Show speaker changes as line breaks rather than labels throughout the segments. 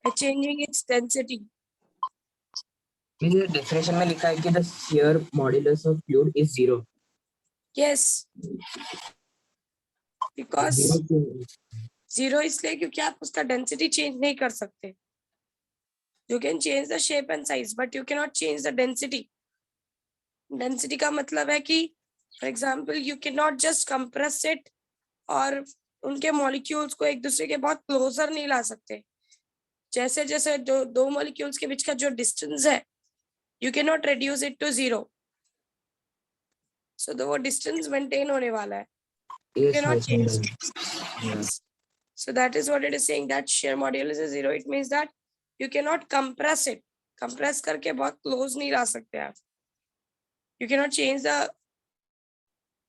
by changing its density.
ये definition में लिखा है कि the shear modulus of fluid is 0.
Yes, because
Zero
0 इसलिए क्योंकि आप उसका डेंसिटी चेंज नहीं कर सकते. You can change the shape and size, but you cannot change the density. Density का मतलब है कि for example you cannot just compress it और उनके molecules को एक दूसरे के बहुत closer नहीं ला सकते. जैसे जैसे जो दो molecules के बीच का जो distance है, you cannot reduce it to 0. So वो distance maintain होने वाला है. You cannot change. Yes. So that is what it is saying, that shear modulus is 0. It means that you cannot compress it. Compress करके बहुत close नहीं ला सकते आप. You cannot change the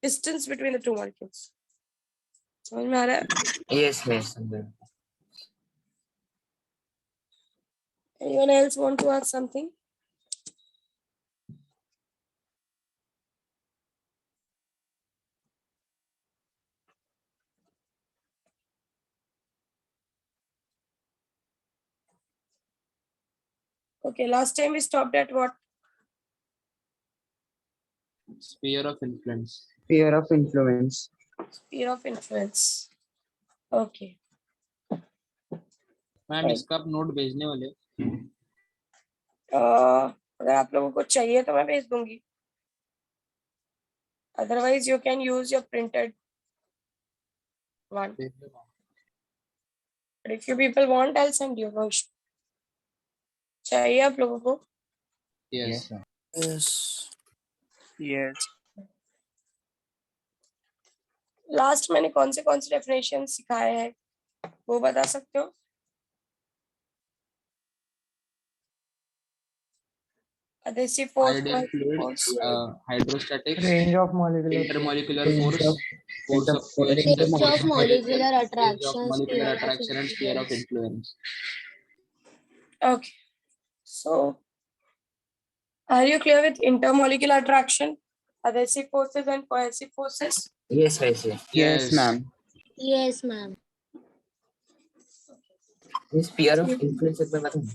distance between the two molecules. समझ में आ रहा है?
Yes.
Anyone else want to ask something? Okay, last time we stopped at what?
Sphere of influence.
Sphere of influence.
Sphere of influence. Okay.
Ma'am इसका आप note भेजने वाले?
अगर आप लोगों को चाहिए तो मैं भेज दूंगी. Otherwise you can use your printed one. But if you people want, I'll send you. No issue. चाहिए आप लोगों को?
Yes.
Yes.
लास्ट मैंने कौन से डेफिनेशन सिखाए हैं वो बता सकते हो? Adhesive force,
Ideal fluids, hydrostatics,
Range of molecular
intermolecular force, force of cohesion,
Range of molecular
range of
attraction,
molecular
sphere of
attraction and sphere of influence.
Okay. So, are you clear with intermolecular attraction, adhesive forces and cohesive forces?
Yes.
Yes, ma'am.
Yes, ma'am.
This sphere of influence में बताऊँ?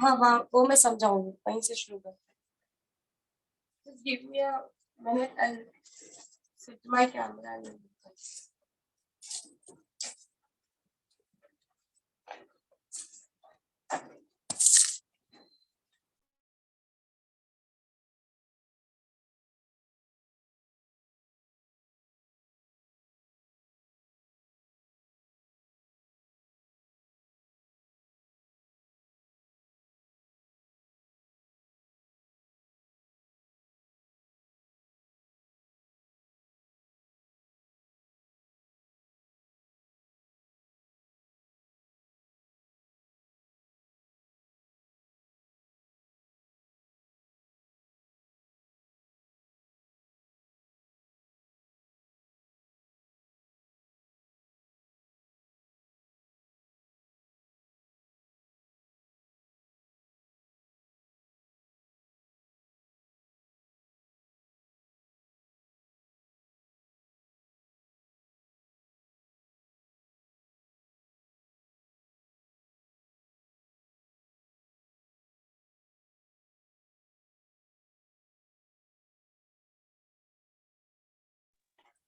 हाँ वो मैं समझाऊंगी. वहीं से शुरू कर. Just give me a minute. I'll set my camera.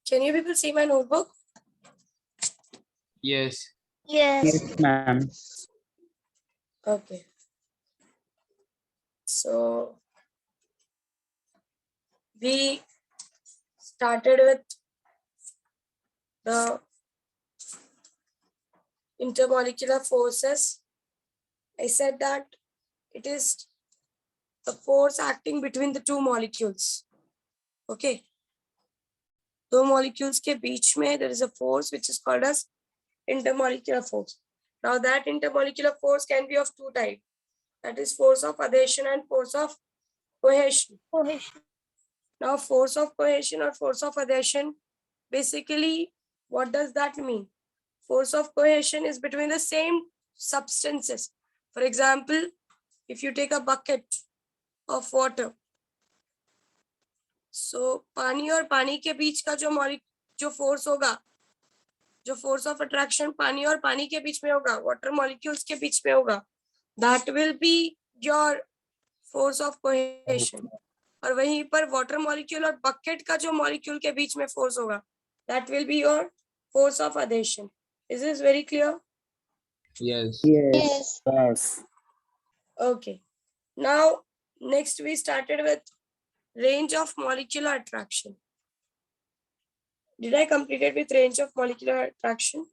Can you people see my notebook?
Yes.
Yes.
Yes, ma'am.
Okay. So we started with the intermolecular forces. I said that it is the force acting between the two molecules. Okay. दो molecules के बीच में there is a force which is called as intermolecular force. Now that intermolecular force can be of two types. That is force of adhesion and force of cohesion. Now force of cohesion or force of adhesion, basically what does that mean? Force of cohesion is between the same substances. For example, if you take a bucket of water, so पानी और पानी के बीच का जो force होगा, जो force of attraction पानी और पानी के बीच में होगा, water molecules के बीच में होगा, that will be your force of cohesion. और वहीं पर वाटर मॉलिक्यूल और बकेट का जो मॉलिक्यूल के बीच में फोर्स होगा, that will be your force of adhesion. Is this very clear?
Yes.
Yes. Yes.
Okay. Now next we started with range of molecular attraction. Did I complete it with range of molecular attraction?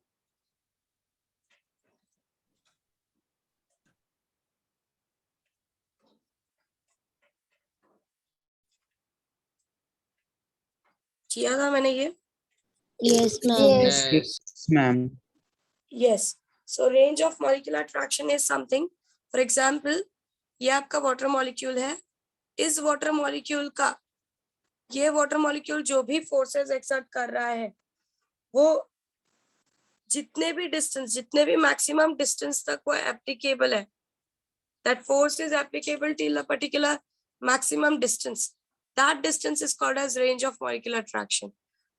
किया था मैंने ये?
Yes, ma'am.
Yes.
Yes, ma'am.
Yes. So range of molecular attraction is something. For example, ये आपका water molecule है. इस water molecule का ये water molecule जो भी forces exert कर रहा है, वो जितने भी distance, जितने भी maximum distance तक वो applicable है, that force is applicable till a particular maximum distance. That distance is called as range of molecular attraction.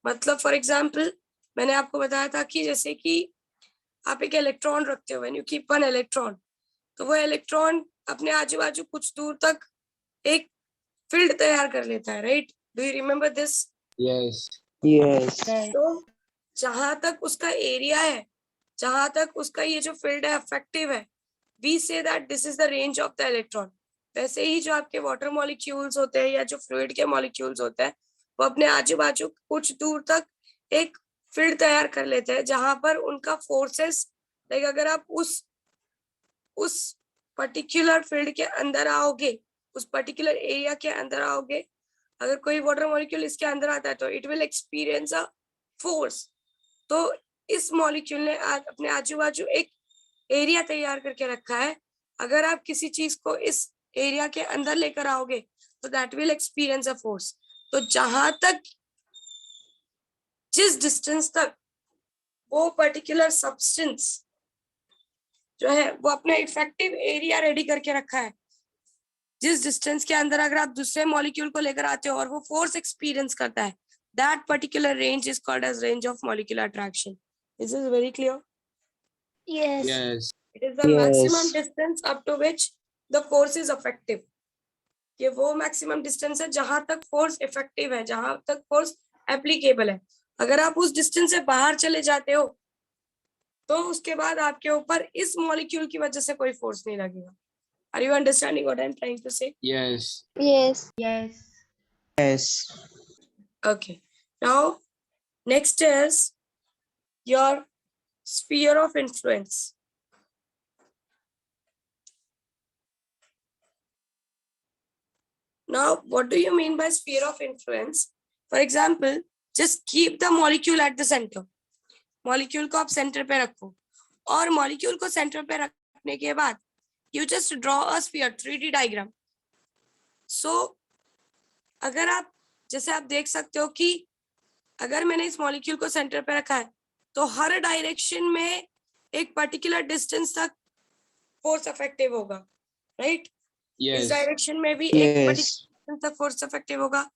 मतलब for example, मैंने आपको बताया था कि जैसे कि आप एक इलेक्ट्रॉन रखते हो, when you keep one electron, तो वो इलेक्ट्रॉन अपने आजू बाजू कुछ दूर तक एक फील्ड तैयार कर लेता है, right? Do you remember this?
Yes.
Yes.
तो जहां तक उसका एरिया है, जहां तक उसका ये जो फील्ड है अफेक्टिव है, we say that this is the range of the electron. वैसे ही जो आपके वाटर मॉलिक्यूल्स होते हैं या जो फ्लूइड के मॉलिक्यूल्स होते हैं, वो अपने आजू बाजू कुछ दूर तक एक फील्ड तैयार कर लेते हैं जहां पर उनका फोर्सेस, लाइक अगर आप उस पर्टिकुलर फील्ड के अंदर आओगे, उस पर्टिकुलर एरिया के अंदर आओगे, अगर कोई वाटर मॉलिक्यूल इसके अंदर आता है तो it will experience a force. तो इस मॉलिक्यूल ने अपने आजू बाजू एक एरिया तैयार करके रखा है. अगर आप किसी चीज को इस एरिया के अंदर लेकर आओगे तो that will experience a force. तो जहां तक, जिस डिस्टेंस तक वो पर्टिकुलर सब्सटेंस जो है वो अपना इफेक्टिव एरिया रेडी करके रखा है, जिस डिस्टेंस के अंदर अगर आप दूसरे मॉलिक्यूल को लेकर आते हो और वो फोर्स एक्सपीरियंस करता है, that particular range is called as range of molecular attraction. Is this very clear?
Yes.
Yes.
It is the
Yes.
maximum distance up to which the force is effective. ये वो maximum distance है जहां तक force effective है, जहां तक force applicable है. अगर आप उस distance से बाहर चले जाते हो तो उसके बाद आपके ऊपर इस molecule की वजह से कोई force नहीं लगेगा. Are you understanding what I'm trying to say?
Yes.
Yes.
Yes.
Okay. Now, next is your sphere of influence. Now, what do you mean by sphere of influence? For example, just keep the molecule at the center. Molecule को आप center पे रखो और molecule को center पे रखने के बाद you just draw a sphere 3D diagram. So, अगर आप, जैसे आप देख सकते हो कि अगर मैंने इस molecule को center पे रखा है तो हर डायरेक्शन में एक पर्टिकुलर डिस्टेंस तक फोर्स इफेक्टिव होगा, राइट? इस
Yes.
डायरेक्शन में भी एक
Yes.
पर्टिकुलर तक फोर्स इफेक्टिव होगा.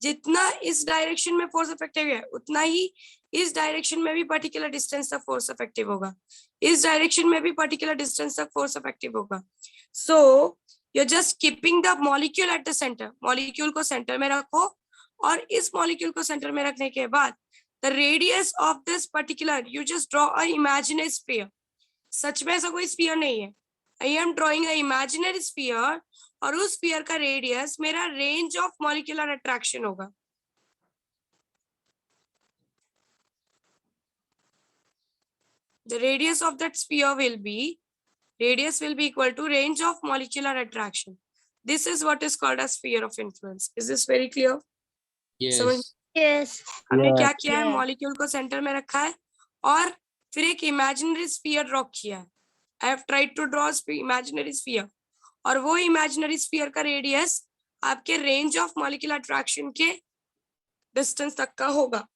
जितना इस डायरेक्शन में फोर्स इफेक्टिव है उतना ही इस डायरेक्शन में भी पर्टिकुलर डिस्टेंस तक फोर्स इफेक्टिव होगा, इस डायरेक्शन में भी पर्टिकुलर डिस्टेंस तक फोर्स इफेक्टिव होगा. So you just keeping the molecule at the centre. Molecule को सेंटर में रखो और इस मॉलिक्यूल को सेंटर में रखने के बाद the radius of this particular, you just draw a imaginary sphere. सच में ऐसा कोई sphere नहीं है. I am drawing a imaginary sphere और उस sphere का radius मेरा range of molecular attraction होगा. The radius of that sphere will be equal to range of molecular attraction. This is what is called as sphere of influence. Is this very clear? समझ
Yes.
Yes.
हमने
Yes.
क्या किया है,
Yeah.
Molecule को centre में रखा है और फिर एक इमेजिनरी स्फीयर ड्रॉ किया है. I have tried to draw imaginary sphere और वो इमेजिनरी स्फीयर का रेडियस आपके रेंज ऑफ मॉलिक्यूलर अट्रैक्शन के डिस्टेंस तक का होगा.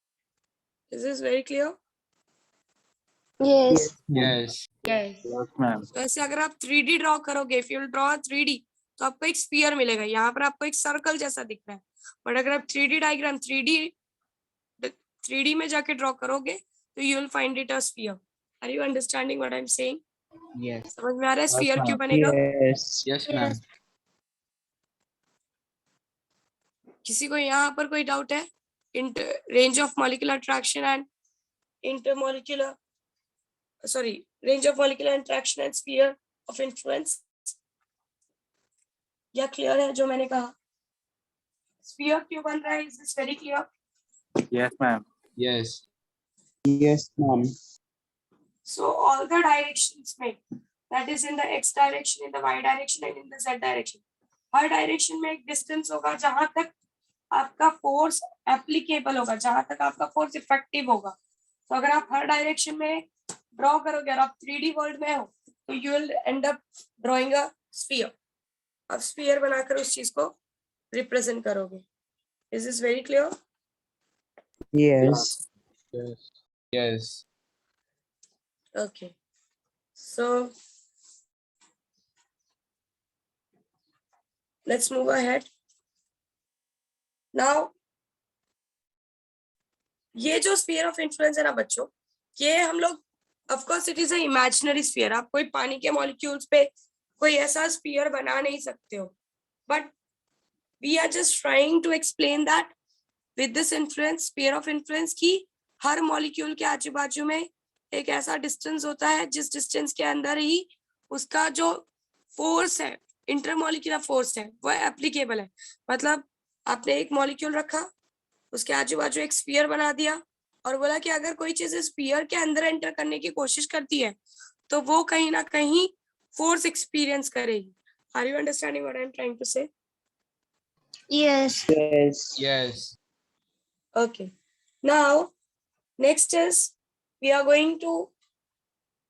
Is this very clear?
Yes.
Yes.
Yes, ma'am.
तो ऐसे अगर आप 3D ड्रॉ करोगे, if you will draw 3D तो आपको एक स्फीयर मिलेगा. यहाँ पर आपको एक सर्कल जैसा दिख रहा है, बट अगर आप 3D डायग्राम 3D में जाके ड्रॉ करोगे तो you will find it a sphere. Are you understanding what I am saying?
Yes.
समझ में आ रहा है
Yes,
स्फीयर क्यों
ma'am.
बनेगा?
Yes.
Yes, ma'am.
किसी को यहाँ पर कोई डाउट है? Range of molecular attraction and intermolecular range of molecular interaction and sphere of influence. या क्लियर है जो मैंने कहा? स्फीयर क्यों बन रहा है? Is this very clear?
Yes, ma'am.
Yes.
Yes, ma'am.
So all the directions में, that is in the x direction, in the y direction and in the z direction, her direction में एक distance होगा जहां तक आपका force applicable होगा, जहां तक आपका फोर्स इफेक्टिव होगा. तो अगर आप हर डायरेक्शन में ड्रॉ करोगे और आप 3D वर्ल्ड में हो तो you will and up drawing a sphere. अब स्फीयर बनाकर उस चीज को रिप्रेजेंट करोगे. Is this very clear?
Yes.
Yes. Yes.
Okay. So let's move ahead. Now ये जो स्फीयर ऑफ इन्फ्लुएंस है ना बच्चों, ये हम लोग of course it is a imaginary sphere. आप कोई पानी के मॉलिक्यूल्स पे कोई ऐसा स्फीयर बना नहीं सकते हो, but we are just trying to explain that with this influence, sphere of influence की हर मॉलिक्यूल के आजू बाजू में एक ऐसा डिस्टेंस होता है जिस डिस्टेंस के अंदर ही उसका जो फोर्स है, इंटरमॉलिक्यूलर फोर्स है, वो एप्लीकेबल है. मतलब आपने एक मॉलिक्यूल रखा, उसके आजू बाजू एक स्फीयर बना दिया और बोला कि अगर कोई चीज स्फीयर के अंदर एंटर करने की कोशिश करती है तो वो कहीं ना कहीं फोर्स एक्सपीरियंस करेगी. Are you understanding what I am trying to say?
Yes.
Yes.
Yes.
Okay. Now, next is we are going to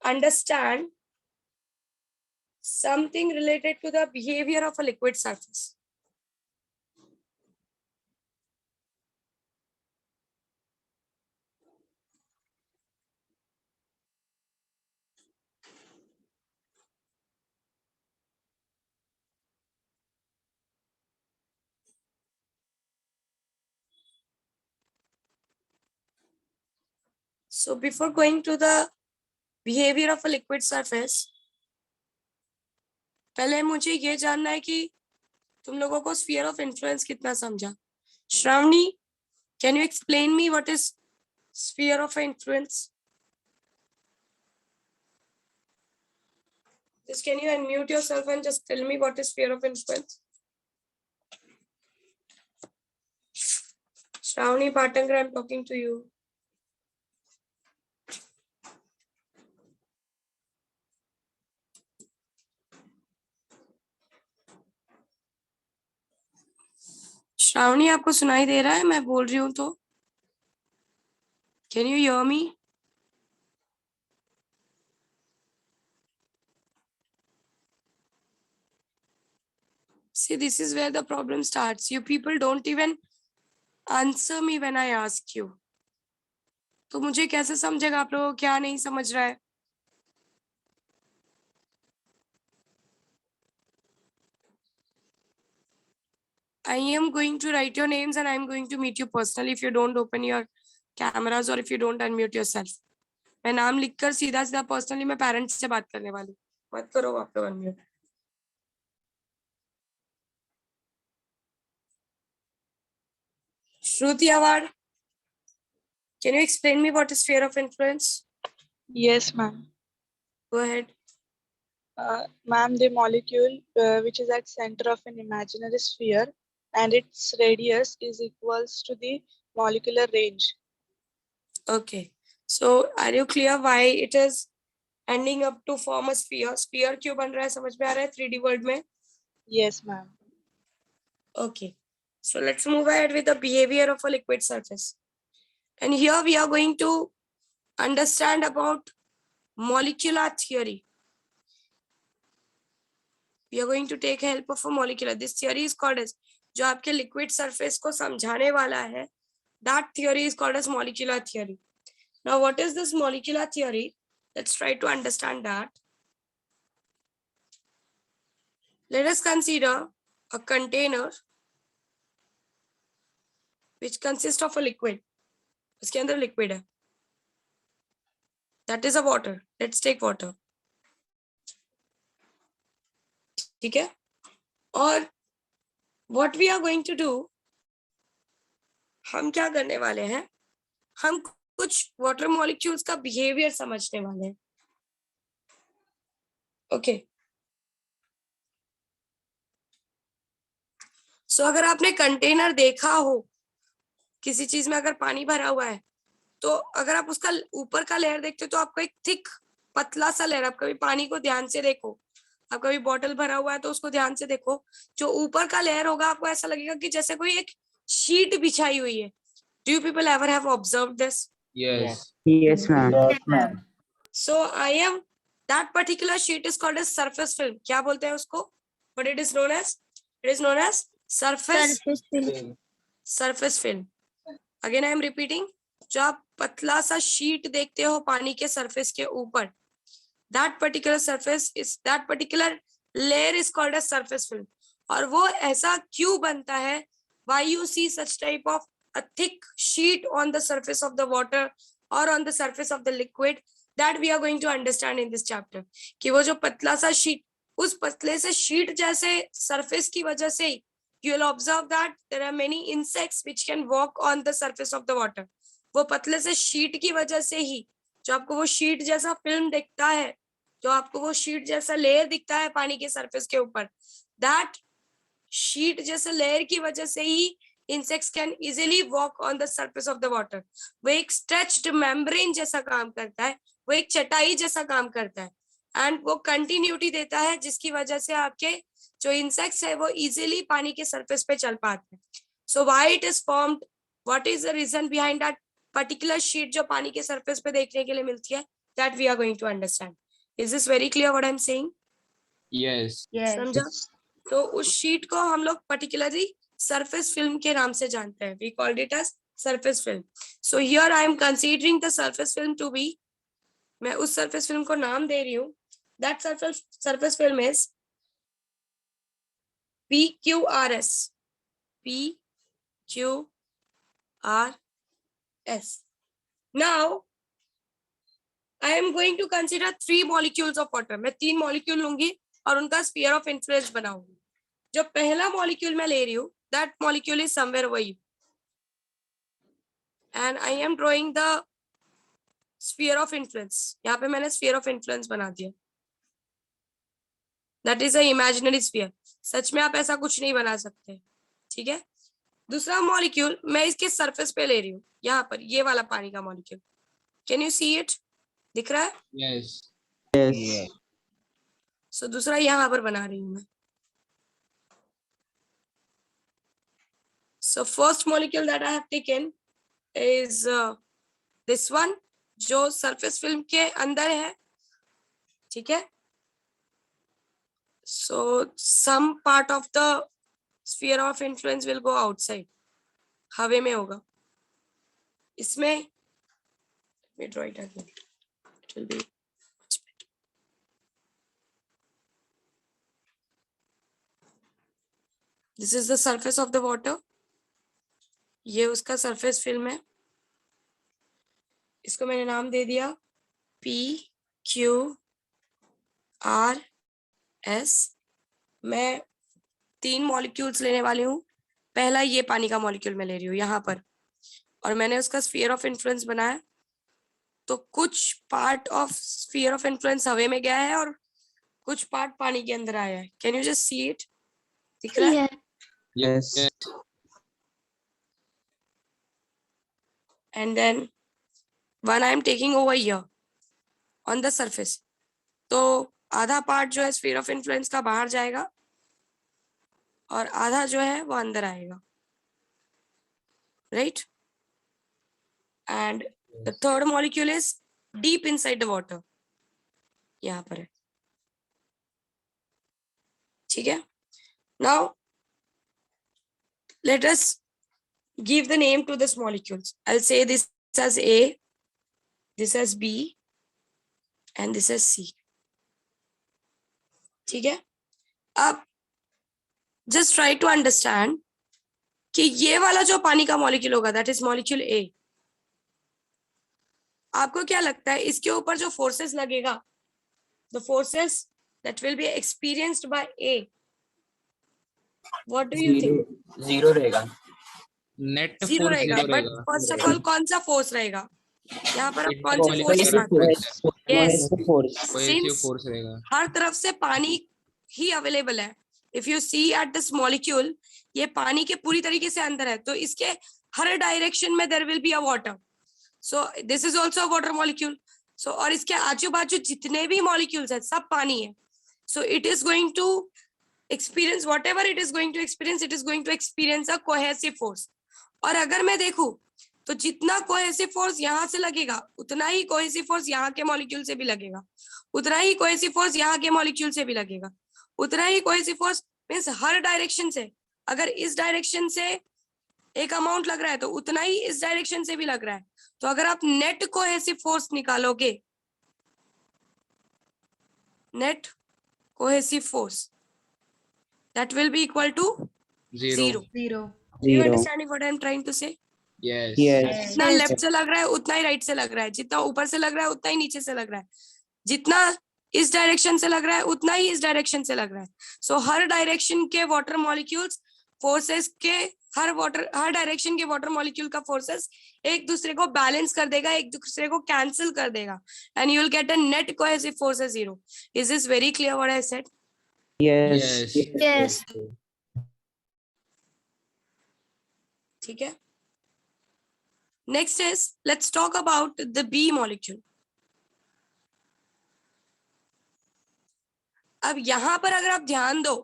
understand something related to the behavior of a liquid surface. So before going to the behavior of a liquid surface, पहले मुझे ये जानना है कि तुम लोगों को sphere of influence कितना समझा. Shravani, can you explain me what is sphere of influence? Just can you unmute yourself and just tell me what is sphere of influence? Shravani Patangra, I'm talking to you. Shravani, आपको सुनाई दे रहा है मैं बोल रही हूं तो? Can you hear me? See, this is where the problem starts. You people don't even answer me when I ask you. तो मुझे कैसे समझेगा आप लोगों को क्या नहीं समझ रहा है? I am going to write your names and I am going to meet you personally if you don't open your cameras or if you don't unmute yourself. मैं नाम लिखकर सीधा सीधा पर्सनली मैं पेरेंट्स से बात करने वाली. मत करो आप लोग unmute. Shruti Awad, can you explain me what is sphere of influence?
Yes, ma'am.
Go ahead.
Ma'am, the molecule which is at center of an imaginary sphere and its radius is equals to the molecular range.
Okay. So are you clear why it is ending up to form a sphere? Sphere क्यों बन रहा है? समझ में आ रहा है 3D world में?
Yes, ma'am.
Okay. So let's move ahead with the behavior of a liquid surface. And here we are going to understand about molecular theory. We are going to take help of a molecular. This theory is called as, जो आपके liquid surface को समझाने वाला है, that theory is called as molecular theory. Now, what is this molecular theory? Let's try to understand that. Let us consider a container which consists of a liquid. उसके अंदर liquid है. That is a water. Let's take water. ठीक है, और what we are going to do, हम क्या करने वाले हैं, हम कुछ वाटर मॉलिक्यूल्स का बिहेवियर समझने वाले हैं। ओके, सो अगर आपने कंटेनर देखा हो, किसी चीज में अगर पानी भरा हुआ है, तो अगर आप उसका ऊपर का लेयर देखते हो तो आपको एक थिक पतला सा लेयर, आप कभी पानी को ध्यान से देखो, आप कभी बॉटल भरा हुआ है तो उसको ध्यान से देखो, जो ऊपर का लेयर होगा आपको ऐसा लगेगा कि जैसे कोई एक शीट बिछाई हुई है। Do you people ever have observed this?
Yes.
Yes, ma'am.
Yes, ma'am.
So I am, that particular sheet is called as surface film. क्या बोलते हैं उसको? What it is known as? It is known as surface
Surface film.
surface film. Again I am repeating. जो आप पतला सा sheet देखते हो पानी के सरफेस के ऊपर, that particular surface is, that particular layer is called as surface film. और वो ऐसा क्यों बनता है? Why you see such type of a thick sheet on the surface of the water or on the surface of the liquid, that we are going to understand in this chapter. कि वो जो पतला सा sheet, उस पतले से sheet जैसे surface की वजह से you will observe that there are many insects which can walk on the surface of the water. वो पतले से शीट की वजह से ही जो आपको वो शीट जैसा फिल्म दिखता है, जो आपको वो शीट जैसा लेयर दिखता है पानी के सरफेस के ऊपर, that शीट जैसे लेयर की वजह से ही insects can easily walk on the surface of the water. वो एक stretched membrane जैसा काम करता है, वो एक चटाई जैसा काम करता है, एंड वो कंटिन्यूटी देता है जिसकी वजह से आपके जो इंसेक्ट्स है वो इजीली पानी के सरफेस पे चल पाते हैं. So why it is formed, what is the reason behind that particular sheet जो पानी के सरफेस पे देखने के लिए मिलती है, that we are going to understand. Is this very clear what I am saying?
Yes.
Yes.
समझा? तो उस शीट को हम लोग पर्टिकुलरली सरफेस फिल्म के नाम से जानते हैं. We called it as surface film. So here I am considering the surface film to be, मैं उस सरफेस फिल्म को नाम दे रही हूँ, that surface film is PQRS. PQRS. Now I am going to consider 3 molecules of water. मैं 3 molecule लूंगी और उनका स्फीयर ऑफ इन्फ्लुएंस बनाऊंगी. जो पहला मॉलिक्यूल मैं ले रही हूँ, that molecule is somewhere over you, and I am drawing the sphere of influence. यहाँ पे मैंने स्फीयर ऑफ इन्फ्लुएंस बना दिया. That is a imaginary sphere. सच में आप ऐसा कुछ नहीं बना सकते. ठीक है. दूसरा मॉलिक्यूल मैं इसके सरफेस पे ले रही हूँ, यहाँ पर ये वाला पानी का molecule. Can you see it? दिख रहा है?
Yes.
Yes.
सो दूसरा यहाँ पर बना रही हूँ मैं. So first molecule that I have taken is this one, जो सरफेस फिल्म के अंदर है. ठीक है. So some part of the sphere of influence will go outside, हवा में होगा. इसमें we draw it again, it will be much better. This is the surface of the water. ये उसका सरफेस फिल्म है. इसको मैंने नाम दे दिया PQRS. मैं 3 मॉलिक्यूल्स लेने वाली हूँ. पहला ये पानी का मॉलिक्यूल मैं ले रही हूँ यहाँ पर, और मैंने उसका स्फीयर ऑफ इन्फ्लुएंस बनाया. तो कुछ part of sphere of influence हवा में गया है और कुछ पार्ट पानी के अंदर आया है. Can you just see it? दिख रहा है?
Yes.
And then one I am taking over here on the surface. तो आधा पार्ट जो है स्फीयर ऑफ इन्फ्लुएंस का बाहर जाएगा और आधा जो है वो अंदर आएगा. Right? And the third molecule is deep inside the water. यहाँ पर है. ठीक है. Now let us give the name to this molecules. I'll say this as A, this as B, and this as C. ठीक है. अब just try to understand कि ये वाला जो पानी का मॉलिक्यूल होगा, that is molecule A. आपको क्या लगता है इसके ऊपर जो फोर्सेस लगेगा, the forces that will be experienced by A? What do you think?
Zero रहेगा.
नेट
जीरो
फोर्स
रहेगा.
जीरो
बट
रहेगा.
फर्स्ट ऑफ ऑल कौन सा फोर्स रहेगा? यहाँ पर अब कौन से
Intermolecular
फोर्सेस आते हैं? Yes.
कोहेसिव
Since
फोर्स रहेगा.
हर तरफ से पानी ही अवेलेबल है. If you see at this molecule, ये पानी के पूरी तरीके से अंदर है, तो इसके हर डायरेक्शन में there will be a water. So this is also a water molecule. So और इसके आजू बाजू जितने भी मॉलिक्यूल्स हैं सब पानी है. So it is going to experience whatever it is going to experience, it is going to experience a cohesive force. और अगर मैं देखूं तो जितना कोहेसिव फोर्स यहाँ से लगेगा उतना ही कोहेसिव फोर्स यहाँ के मॉलिक्यूल से भी लगेगा, उतना ही कोहेसिव फोर्स यहाँ के मॉलिक्यूल से भी लगेगा, उतना ही कोहेसिव फोर्स मींस हर डायरेक्शन से. अगर इस डायरेक्शन से एक अमाउंट लग रहा है तो उतना ही इस डायरेक्शन से भी लग रहा है. तो अगर आप नेट कोहेसिव फोर्स निकालोगे, net cohesive force, that will be equal to
Zero.
zero. Do you understanding what I am trying to say?
Yes.
जितना लेफ्ट से लग रहा है उतना ही राइट से लग रहा है, जितना ऊपर से लग रहा है उतना ही नीचे से लग रहा है, जितना इस डायरेक्शन से लग रहा है उतना ही इस डायरेक्शन से लग रहा है. सो हर डायरेक्शन के वाटर मॉलिक्यूल्स फोर्सेस के हर डायरेक्शन के वाटर मॉलिक्यूल का फोर्सेस एक दूसरे को बैलेंस कर देगा, एक दूसरे को कैंसिल कर देगा, and you will get a net cohesive force as zero. Is this very clear what I said?
Yes.
Yes.
ठीक है. Next is let's talk about the B molecule. अब यहां पर अगर आप ध्यान दो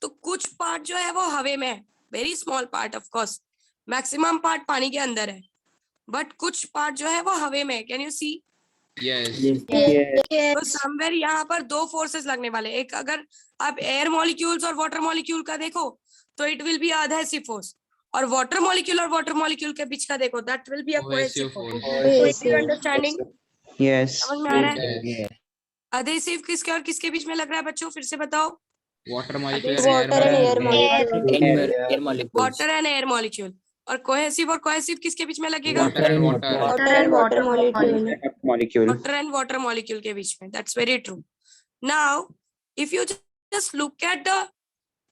तो कुछ पार्ट जो है वो हवे में है, very small part, of course maximum part पानी के अंदर है, बट कुछ पार्ट जो है वो हवे में है. Can you see?
Yes.
तो समवेयर यहाँ पर दो फोर्सेस लगने वाले. एक अगर आप एयर मॉलिक्यूल्स और वाटर मॉलिक्यूल का देखो तो it will be adhesive force, और वाटर मॉलिक्यूल और वाटर मॉलिक्यूल के बीच का देखो that will be a
Cohesive
cohesive
force.
Force. Understanding
Yes.
समझ में आ रहा है?
Yes.
adhesive किसके और किसके बीच में लग रहा है बच्चों? फिर से बताओ.
Water molecule
Water
and air
and
molecule.
air.
Air molecules.
Water and air molecule. और कोहेसिव किसके बीच में लगेगा?
Water and water.
Water and water molecule.
Molecule.
Water and water molecule के बीच में. That's very true. Now if you just look at the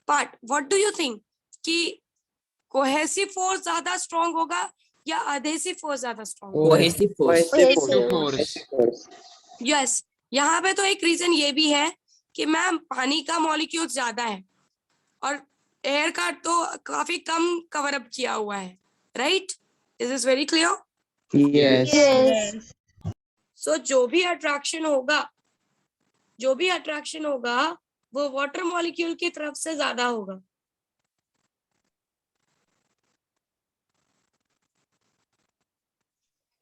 part, what do you think कि cohesive force ज्यादा strong होगा या adhesive force ज्यादा strong होगा?
Cohesive force.
Cohesive force.
Yes. यहाँ पे तो एक रीजन ये भी है कि मैम पानी का मॉलिक्यूल ज्यादा है और एयर का तो काफी कम कवर अप किया हुआ है, right? Is this very clear?
Yes.
Yes.
सो जो भी अट्रैक्शन होगा वो वाटर मॉलिक्यूल की तरफ से ज्यादा होगा.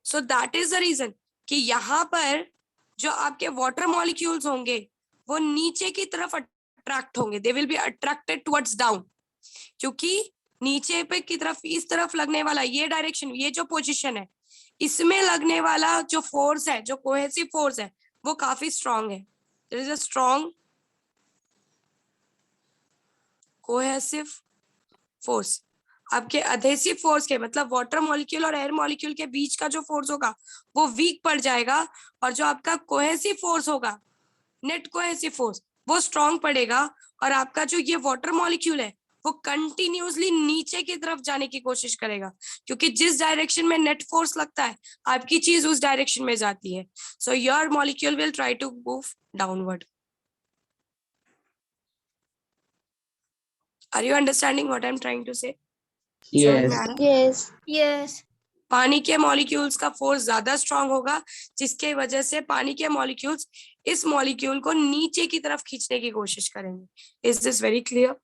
So that is the reason कि यहाँ पर जो आपके वाटर मॉलिक्यूल्स होंगे वो नीचे की तरफ अट्रैक्ट होंगे. They will be attracted towards down, क्योंकि नीचे पे की तरफ इस तरफ लगने वाला ये डायरेक्शन, ये जो पोजीशन है, इसमें लगने वाला जो फोर्स है, जो कोहेसिव फोर्स है, वो काफी स्ट्रांग है. There is a strong cohesive force. आपके adhesive फोर्स के मतलब वाटर मॉलिक्यूल और एयर मॉलिक्यूल के बीच का जो फोर्स होगा वो वीक पड़ जाएगा, और जो आपका कोहेसिव फोर्स होगा, नेट कोहेसिव फोर्स, वो स्ट्रांग पड़ेगा, और आपका जो ये वाटर मॉलिक्यूल है वो कंटिन्यूअसली नीचे की तरफ जाने की कोशिश करेगा, क्योंकि जिस डायरेक्शन में नेट फोर्स लगता है आपकी चीज उस डायरेक्शन में जाती है. So your molecule will try to move downward. Are you understanding what I am trying to say?
Yes.
Yes. Yes.
पानी के मॉलिक्यूल्स का फोर्स ज्यादा स्ट्रांग होगा, जिसके वजह से पानी के मॉलिक्यूल्स इस मॉलिक्यूल को नीचे की तरफ खींचने की कोशिश करेंगे. Is this very clear?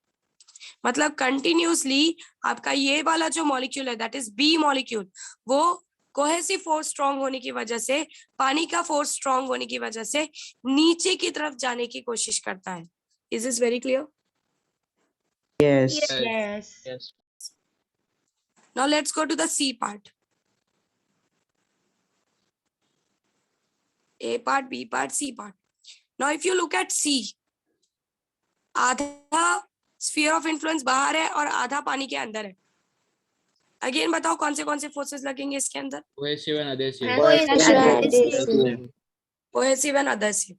मतलब कंटिन्यूअसली आपका ये वाला जो मॉलिक्यूल है दैट इज बी मॉलिक्यूल, वो कोहेसिव फोर्स स्ट्रांग होने की वजह से, पानी का फोर्स स्ट्रांग होने की वजह से नीचे की तरफ जाने की कोशिश करता है. Is this very clear?
Yes.
Yes.
Yes.
Now let's go to the C part. A part, B part, C part. Now if you look at C, आधा sphere of influence बाहर है और आधा पानी के अंदर है. अगेन बताओ कौन से फोर्सेस लगेंगे इसके अंदर?
Cohesive and adhesive.
Cohesive and adhesive.
Cohesive and adhesive.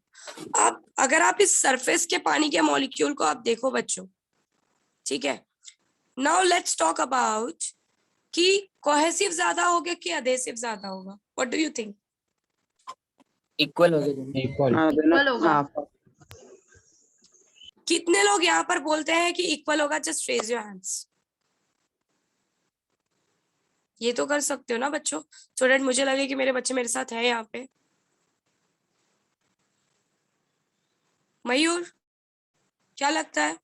अब अगर आप इस सरफेस के पानी के मॉलिक्यूल को आप देखो बच्चों, ठीक है, नाउ लेट्स टॉक अबाउट कि कोहेसिव ज्यादा होगा कि अधेसिव ज्यादा होगा, what do you think?
Equal हो गए
इक्वल।
इक्वल होगा।
हाँ,
कितने लोग यहाँ पर बोलते हैं कि इक्वल होगा? Just raise your hands. ये तो कर सकते हो ना बच्चों, सो दैट मुझे लगे कि मेरे बच्चे मेरे साथ है यहाँ पे। मयूर, क्या लगता है?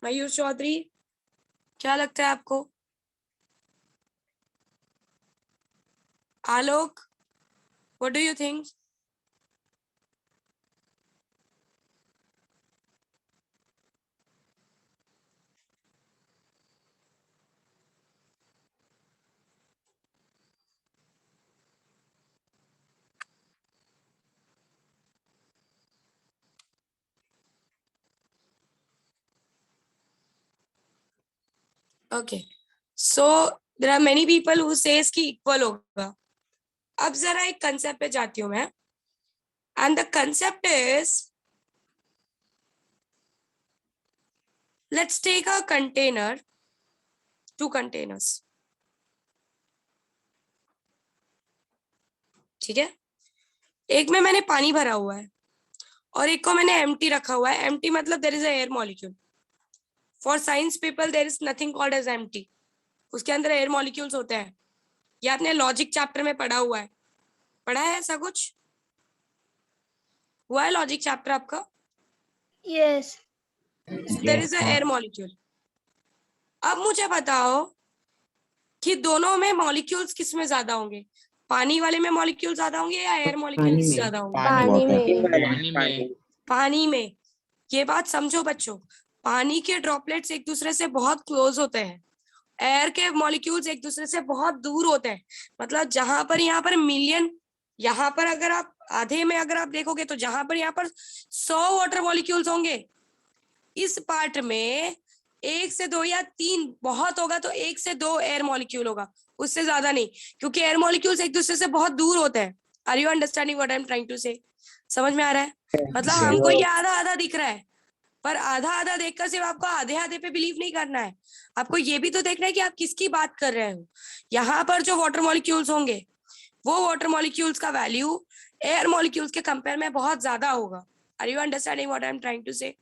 मयूर चौधरी, क्या लगता है आपको? Alok, what do you think? Okay, so there are many people who says कि इक्वल होगा। अब जरा एक कंसेप्ट पे जाती हूँ मैं, and the concept is, let's take a container, 2 containers, ठीक है। एक में मैंने पानी भरा हुआ है और एक को मैंने एम्प्टी रखा हुआ है। एम्प्टी मतलब there is a air molecule. For science people there is nothing called as empty, उसके अंदर एयर मॉलिक्यूल्स होते हैं। ये आपने लॉजिक चैप्टर में पढ़ा हुआ है, पढ़ा है ऐसा कुछ? हुआ है लॉजिक चैप्टर आपका?
Yes.
There is a air molecule. अब मुझे बताओ कि दोनों में मॉलिक्यूल्स किस में ज्यादा होंगे? पानी वाले में मॉलिक्यूल ज्यादा होंगे या एयर मॉलिक्यूल्स
में।
ज्यादा होंगे?
पानी में।
पानी में।
पानी में। ये बात समझो बच्चों, पानी के ड्रॉपलेट्स एक दूसरे से बहुत क्लोज होते हैं, एयर के मॉलिक्यूल्स एक दूसरे से बहुत दूर होते हैं। मतलब जहां पर यहाँ पर मिलियन, यहाँ पर अगर आप आधे में अगर आप देखोगे तो जहां पर यहाँ पर 100 वाटर मॉलिक्यूल्स होंगे, इस पार्ट में 1 से 2 या 3 बहुत होगा तो 1 से 2 एयर मॉलिक्यूल होगा, उससे ज्यादा नहीं, क्योंकि एयर मॉलिक्यूल्स एक दूसरे से बहुत दूर होते हैं। Are you understanding what I am trying to say? समझ में आ रहा है? मतलब हमको ये आधा आधा दिख रहा है, पर आधा आधा देखकर सिर्फ आपको आधे आधे पे बिलीव नहीं करना है, आपको ये भी तो देखना है कि आप किसकी बात कर रहे हो। यहाँ पर जो वाटर मॉलिक्यूल्स होंगे, वो वाटर मॉलिक्यूल्स का वैल्यू एयर मॉलिक्यूल्स के कंपेयर में बहुत ज्यादा होगा। Are you understanding what I am trying to say?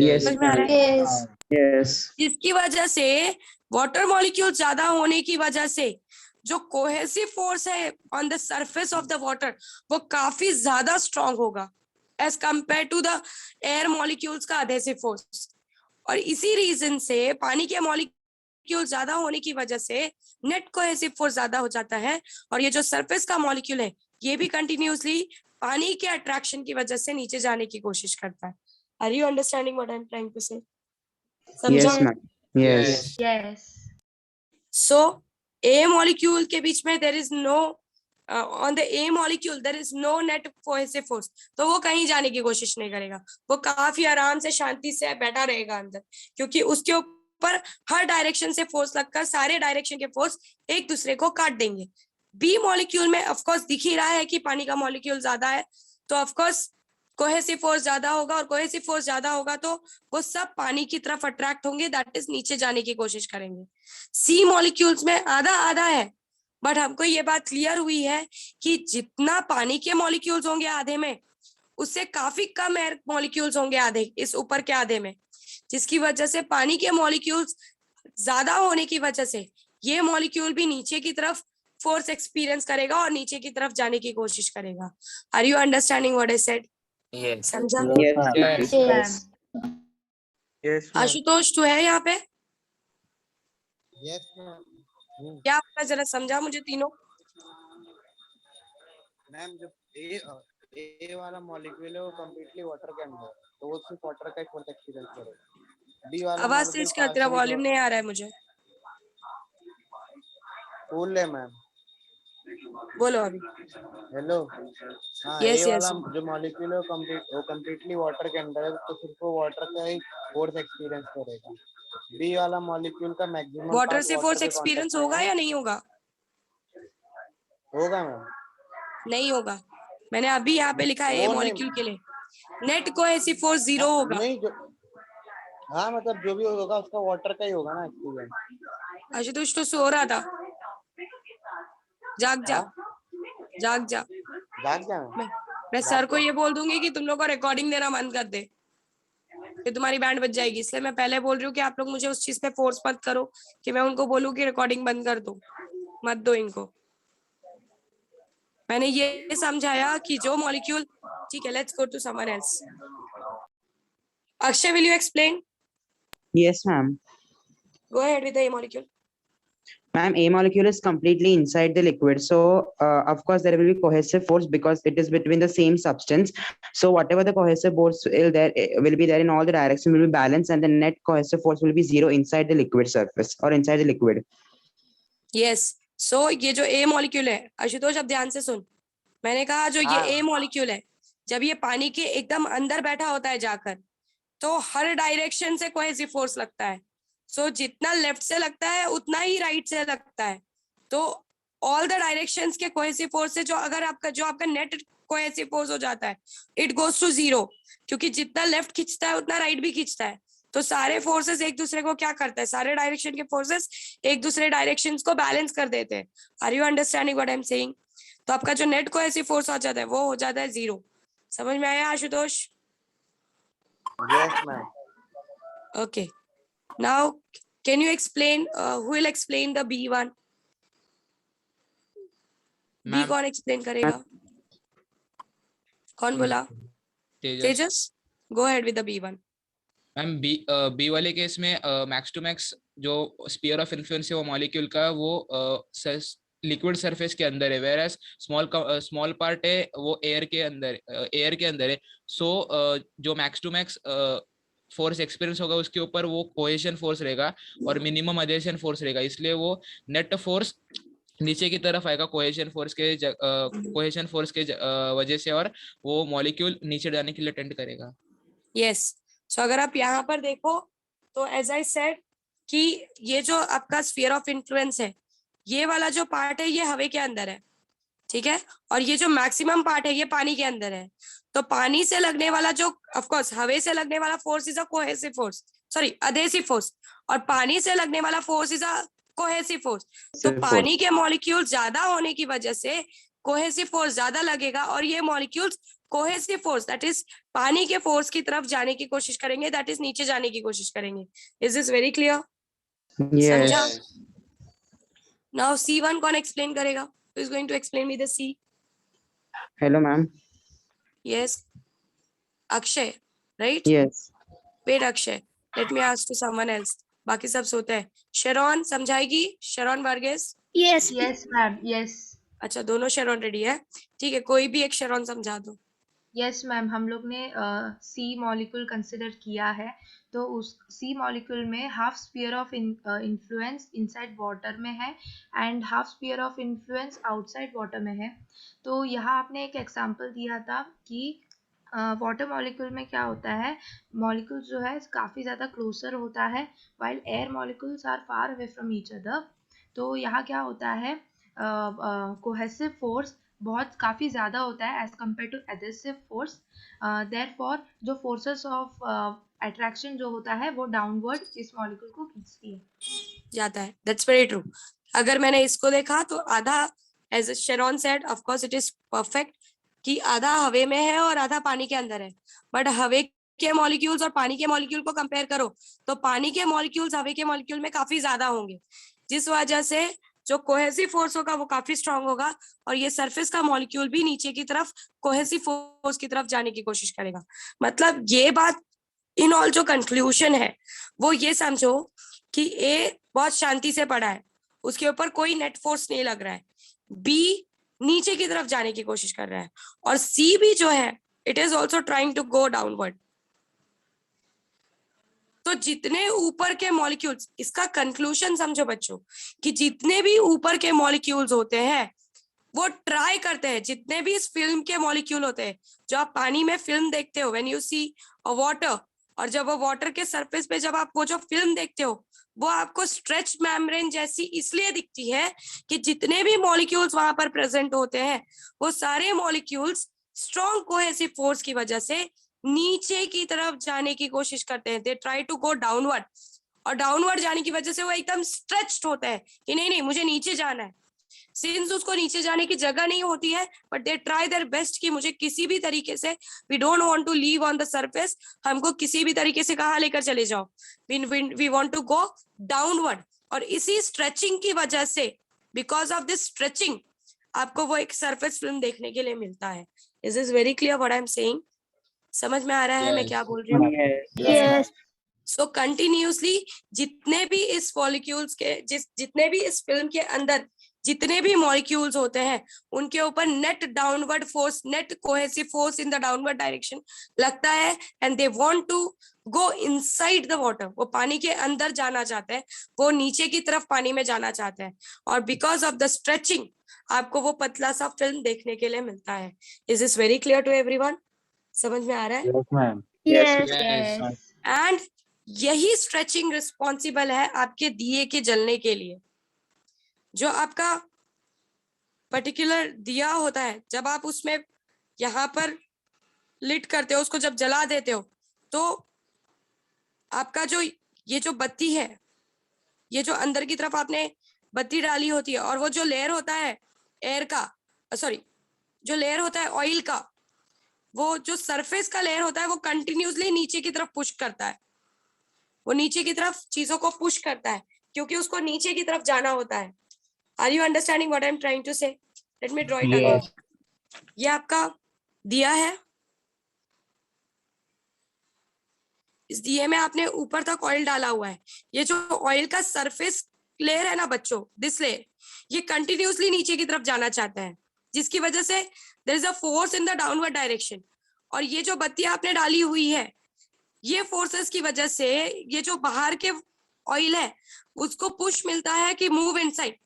yes,
समझ में आ रहा है?
यस।
yes,
जिसकी वजह से वाटर मॉलिक्यूल ज्यादा होने की वजह से जो कोहेसिव फोर्स है on the surface of the water, वो काफी ज्यादा स्ट्रांग होगा as compare to the air molecules का अधेसिव फोर्स। और इसी रीजन से पानी के मॉलिक्यूल ज्यादा होने की वजह से नेट कोहेसिव फोर्स ज्यादा हो जाता है, और ये जो सरफेस का मॉलिक्यूल है ये भी कंटिन्यूसली पानी के अट्रैक्शन की वजह से नीचे जाने की कोशिश करता है। Are you understanding what I am trying to say?
yes, ma'am. Yes,
yes.
So A molecule के बीच में there is no on the A molecule there is no net cohesive force, तो वो कहीं जाने की कोशिश नहीं करेगा, वो काफी आराम से शांति से बैठा रहेगा अंदर, क्योंकि उसके ऊपर हर डायरेक्शन से फोर्स लगकर सारे डायरेक्शन के फोर्स एक दूसरे को काट देंगे। बी मॉलिक्यूल में ऑफ कोर्स दिख ही रहा है कि पानी का मॉलिक्यूल ज्यादा है, तो ऑफ कोर्स कोहेसिव फोर्स ज्यादा होगा, और कोहेसिव फोर्स ज्यादा होगा तो वो सब पानी की तरफ अट्रैक्ट होंगे, दैट इज नीचे जाने की कोशिश करेंगे। सी मॉलिक्यूल्स में आधा आधा है, बट हमको ये बात क्लियर हुई है कि जितना पानी के मॉलिक्यूल्स होंगे आधे में, उससे काफी कम एयर मॉलिक्यूल्स होंगे आधे, इस ऊपर के आधे में, जिसकी वजह से पानी के मॉलिक्यूल्स ज्यादा होने की वजह से ये मॉलिक्यूल भी नीचे की तरफ फोर्स एक्सपीरियंस करेगा और नीचे की तरफ जाने की कोशिश करेगा। Are you understanding what I said?
Yes.
समझा?
yes,
Yes.
Yes.
yes, ma'am.
Ashutosh तू है यहाँ पे?
Yes ma'am.
क्या होगा जरा समझा मुझे तीनों।
मैम जब ए वाला मॉलिक्यूल है वो कंप्लीटली वाटर के अंदर है, तो वो सिर्फ वाटर का ही फोर्स एक्सपीरियंस करेगा। डी वाला
आवाज तेज कर, तेरा वॉल्यूम नहीं आ रहा है मुझे।
फुल है मैम।
बोलो अभी।
हेलो। हाँ,
Yes,
ए वाला
yes.
जो मॉलिक्यूल है वो कंप्लीटली वाटर के अंदर है, तो सिर्फ वो वाटर का ही फोर्स एक्सपीरियंस करेगा। बी वाला मॉलिक्यूल का मैक्सिमम
वाटर से फोर्स एक्सपीरियंस होगा या नहीं होगा?
होगा मैम।
नहीं होगा, मैंने अभी यहाँ पे लिखा है ए
वो नहीं-
मॉलिक्यूल के लिए नेट कोहेसिव फोर्स 0 होगा।
नहीं जो हाँ मतलब जो भी होगा उसका वाटर का ही होगा ना एक्सपीरियंस।
आशुतोष तो सो रहा था, जाग जा, जाग जा।
जाग जा
मैं सर को ये बोल दूंगी कि तुम लोग को रिकॉर्डिंग देना बंद कर दे, फिर तुम्हारी बैंड बज जाएगी। इसलिए मैं पहले बोल रही हूँ कि आप लोग मुझे उस चीज पे फोर्स मत करो कि मैं उनको बोलूँ कि रिकॉर्डिंग बंद कर दो, मत दो इनको। मैंने ये समझाया कि जो मॉलिक्यूल, ठीक है, let's go to someone else. Akshay, will you explain?
Yes, ma'am.
Go ahead with the A molecule.
Ma'am, A molecule is completely inside the liquid. So, of course, there will be cohesive force because it is between the same substance. So, whatever the cohesive force will be there in all the direction will be balanced, and the net cohesive force will be 0 inside the liquid surface or inside the liquid.
Yes. So ये जो A molecule है, आशुतोष अब ध्यान से सुन। मैंने कहा जो ये A molecule है, जब ये पानी के एकदम अंदर बैठा होता है जाकर, तो हर डायरेक्शन से कोहेसिव फोर्स लगता है। सो जितना लेफ्ट से लगता है उतना ही राइट से लगता है। तो ऑल द डायरेक्शंस के कोहेसिव फोर्स से जो आपका नेट कोहेसिव फोर्स हो जाता है, इट गोज टू 0, क्योंकि जितना लेफ्ट खींचता है उतना राइट भी खींचता है। तो सारे फोर्सेस एक दूसरे को क्या करता है, सारे डायरेक्शन के फोर्सेस एक दूसरे डायरेक्शंस को बैलेंस कर देते हैं। Are you understanding what I am saying? तो आपका जो नेट कोहेसिव फोर्स हो जाता है वो हो जाता है 0। समझ में आया Ashutosh?
Yes, ma'am.
Okay. Now, can you explain? Who will explain the B1? B
ma'am
कौन explain करेगा? कौन बोला? Tejas. Go ahead with the B1.
Ma'am B वाले केस में मैक्स टू मैक्स जो स्पीयर ऑफ इन्फ्लुएंस है वो मॉलिक्यूल का वो लिक्विड सरफेस के अंदर है, वेयर एज स्मॉल पार्ट है वो एयर के अंदर है। सो जो max to max force experience होगा उसके ऊपर वो कोहेशन फोर्स रहेगा और मिनिमम अधेशन फोर्स रहेगा, इसलिए वो नेट फोर्स नीचे की तरफ आएगा कोहेशन फोर्स के वजह से, और वो मॉलिक्यूल नीचे जाने के लिए टेंड करेगा।
Yes. So अगर आप यहाँ पर देखो तो as I said कि ये जो आपका स्फीयर ऑफ इन्फ्लुएंस है, ये वाला जो पार्ट है ये हवा के अंदर है, ठीक है, और ये जो मैक्सिमम पार्ट है ये पानी के अंदर है। तो पानी से लगने वाला जो, ऑफ कोर्स हवा से लगने वाला force is a cohesive force, sorry adhesive force, और पानी से लगने वाला force is a cohesive force. तो पानी के मॉलिक्यूल ज्यादा होने की वजह से कोहेसिव फोर्स ज्यादा लगेगा, और ये molecules cohesive force that is पानी के फोर्स की तरफ जाने की कोशिश करेंगे, दैट इज नीचे जाने की कोशिश करेंगे। Is this very clear?
Yes.
समझा? नाउ C1 कौन एक्सप्लेन करेगा? Who is going to explain me the C?
Hello, ma'am.
Yes. Akshay, right?
Yes.
Wait, Akshay. Let me ask to someone else. बाकी सब सोते हैं। शेरॉन समझाएगी? शेरॉन Varghese?
Yes. Yes, ma'am. Yes.
अच्छा, दोनों शेरॉन ready है? ठीक है, कोई भी एक शेरॉन समझा दो।
यस मैम, हम लोग ने सी मॉलिक्यूल कंसिडर किया है, तो उस सी मॉलिक्यूल में half sphere of influence inside water में है and half sphere of influence outside water में है। तो यहाँ आपने एक एग्जांपल दिया था कि वाटर मॉलिक्यूल में क्या होता है, मॉलिक्यूल जो है काफ़ी ज़्यादा क्लोजर होता है while air molecules are far away from each other. तो यहाँ क्या होता है, कोहेसिव फोर्स बहुत काफ़ी ज़्यादा होता है as compare to adhesive force. Therefore जो फोर्सेस ऑफ अट्रैक्शन जो होता है वो डाउनवर्ड इस मॉलिक्यूल को खींचती है,
जाता है। That's very true. अगर मैंने इसको देखा तो आधा, as Sharon said, of course it is perfect कि आधा हवे में है और आधा पानी के अंदर है। बट हवे के मॉलिक्यूल्स और पानी के मॉलिक्यूल को कंपेयर करो तो पानी के मॉलिक्यूल्स हवे के मॉलिक्यूल में काफी ज्यादा होंगे, जिस वजह से जो कोहेसिव फोर्स होगा वो काफी स्ट्रांग होगा, और ये सरफेस का मॉलिक्यूल भी नीचे की तरफ कोहेसिव फोर्स की तरफ जाने की कोशिश करेगा। मतलब ये बात, इन ऑल जो कंक्लूजन है वो ये समझो कि ए बहुत शांति से पड़ा है, उसके ऊपर कोई नेट फोर्स नहीं लग रहा है, बी नीचे की तरफ जाने की कोशिश कर रहा है, और सी भी जो है it is also trying to go downward. तो जितने ऊपर के मॉलिक्यूल्स, इसका कंक्लूजन समझो बच्चों कि जितने भी ऊपर के मॉलिक्यूल्स होते हैं वो ट्राई करते हैं, जितने भी इस फिल्म के मॉलिक्यूल होते हैं, जो आप पानी में फिल्म देखते हो, when you see a water, और जब वो वाटर के सरफेस पे जब आप वो जो फिल्म देखते हो वो आपको स्ट्रेच मेम्ब्रेन जैसी इसलिए दिखती है कि जितने भी मॉलिक्यूल्स वहां पर प्रेजेंट होते हैं वो सारे मॉलिक्यूल्स स्ट्रॉन्ग कोहेसिव फोर्स की वजह से नीचे की तरफ जाने की कोशिश करते हैं, they try to go downward, और डाउनवर्ड जाने की वजह से वो एकदम स्ट्रेच्ड होता है कि नहीं नहीं मुझे नीचे जाना है। सिंस उसको नीचे जाने की जगह नहीं होती है but they try their best कि मुझे किसी भी तरीके से, we don't want to leave on the surface, हमको किसी भी तरीके से कहाँ लेकर चले जाओ, we want to go downward. और इसी स्ट्रेचिंग की वजह से, बिकॉज ऑफ दिस स्ट्रेचिंग, आपको वो एक सरफेस फिल्म देखने के लिए मिलता है। Is this very clear what I am saying? समझ में आ रहा है मैं क्या बोल रही हूँ?
Yes.
सो कंटिन्यूसली जितने भी इस मॉलिक्यूल्स के जितने भी इस फिल्म के अंदर जितने भी मॉलिक्यूल्स होते हैं उनके ऊपर net downward force, net cohesive force in the downward direction लगता है and they want to go inside the water, वो पानी के अंदर जाना चाहते हैं, वो नीचे की तरफ पानी में जाना चाहते हैं, और बिकॉज ऑफ द स्ट्रेचिंग आपको वो पतला सा फिल्म देखने के लिए मिलता है। Is this very clear to everyone? समझ में आ रहा है?
Yes, ma'am.
Yes.
Yes.
And यही स्ट्रेचिंग रिस्पॉन्सिबल है आपके दिए के जलने के लिए। जो आपका पर्टिकुलर दिया होता है, जब आप उसमें यहाँ पर लिट करते हो, उसको जब जला देते हो, तो आपका जो ये जो बत्ती है, ये जो अंदर की तरफ आपने बत्ती डाली होती है, और वो जो लेयर होता है एयर का, सॉरी जो लेयर होता है ऑयल का, वो जो सरफेस का लेयर होता है वो कंटिन्यूसली नीचे की तरफ पुश करता है, वो नीचे की तरफ चीजों को पुश करता है क्योंकि उसको नीचे की तरफ जाना होता है। Are you understanding what I am trying to say? Let me draw it again. ये आपका दिया है, इस दिए में आपने ऊपर तक ऑयल डाला हुआ है, ये जो ऑयल का सरफेस लेयर है ना बच्चों, दिस लेयर, ये कंटिन्यूसली नीचे की तरफ जाना चाहता है, जिसकी वजह से there is a force in the downward direction. और ये जो बत्ती आपने डाली हुई है, ये फोर्सेस की वजह से ये जो बाहर के ऑयल है उसको पुश मिलता है कि move inside,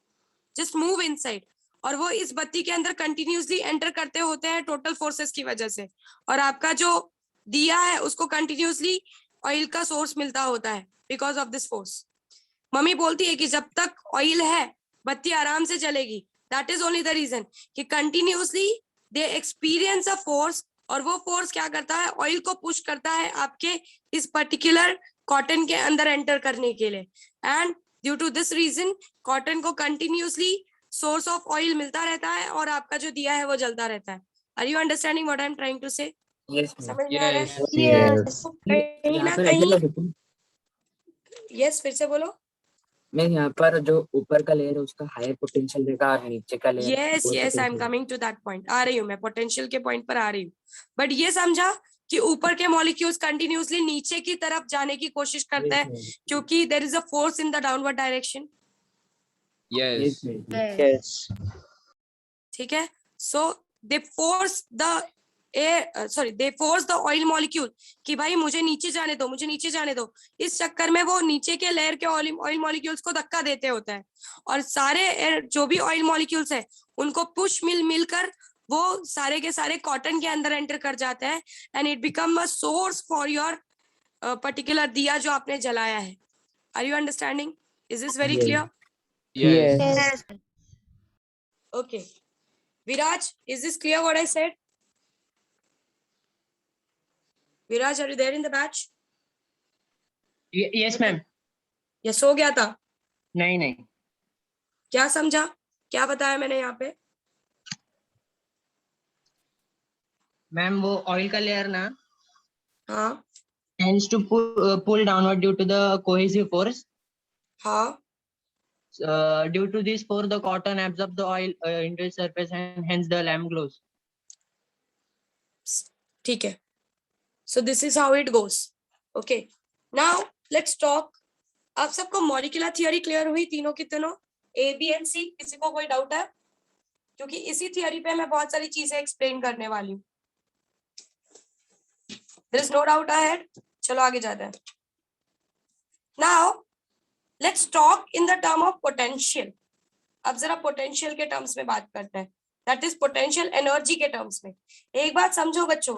just move inside, और वो इस बत्ती के अंदर कंटिन्यूसली एंटर करते होते हैं टोटल फोर्सेस की वजह से, और आपका जो दिया है उसको कंटिन्यूसली ऑयल का सोर्स मिलता होता है because of this force. Mummy बोलती है कि जब तक ऑयल है बत्ती आराम से चलेगी, that is only the reason कि continuously they experience a force, और वो फोर्स क्या करता है, ऑयल को पुश करता है आपके इस पर्टिकुलर कॉटन के अंदर एंटर करने के लिए, and due to this reason cotton को कंटिन्यूसली सोर्स ऑफ ऑयल मिलता रहता है और आपका जो दिया है वो जलता रहता है। Are you understanding what I am trying to say?
Yes, ma'am.
समझ में आ रहा है?
Yes.
कहीं
यहाँ
ना
पर
कहीं,
ऐसा था,
यस फिर से बोलो।
मैं यहाँ पर जो ऊपर का लेयर है उसका हायर पोटेंशियल रहेगा और नीचे का layer
yes yes I am coming to that point, आ रही हूँ मैं, पोटेंशियल के पॉइंट पर आ रही हूँ। बट ये समझा कि ऊपर के मॉलिक्यूल्स कंटिन्यूसली नीचे की तरफ जाने की कोशिश करते हैं क्योंकि there is a force in the downward direction.
Yes.
Yes.
ठीक है, so they force the air, sorry they force the oil molecule कि भाई मुझे नीचे जाने दो, मुझे नीचे जाने दो। इस चक्कर में वो नीचे के लेयर के ऑयल मॉलिक्यूल्स को धक्का देते होते हैं, और सारे जो भी ऑयल मॉलिक्यूल्स है उनको पुश मिलकर वो सारे के सारे कॉटन के अंदर एंटर कर जाते हैं, and it become a source for your particular दिया जो आपने जलाया है। Are you understanding? Is this very clear?
Yes.
Yes.
Okay. Viraj, is this clear what I said? Viraj, are you there in the batch?
Yes ma'am.
या सो गया था?
नहीं नहीं
क्या समझा, क्या बताया मैंने यहाँ पे?
मैम, वो ऑयल का लेयर ना
हाँ
tends to pull downward due to the cohesive force.
हाँ
Due to this force, the cotton absorbs the oil into its surface and hence the lamp glows.
ठीक है, so this is how it goes. Okay, now let's talk. आप सबको molecular theory clear हुई तीनों की तीनों, A B and सी? किसी को कोई डाउट है? क्योंकि इसी थियरी पे मैं बहुत सारी चीजें एक्सप्लेन करने वाली हूँ। There is no doubt ahead. चलो आगे जाते हैं। Now let's talk in the term of potential. अब जरा पोटेंशियल के टर्म्स में बात करते हैं, दैट इज पोटेंशियल एनर्जी के टर्म्स में। एक बात समझो बच्चों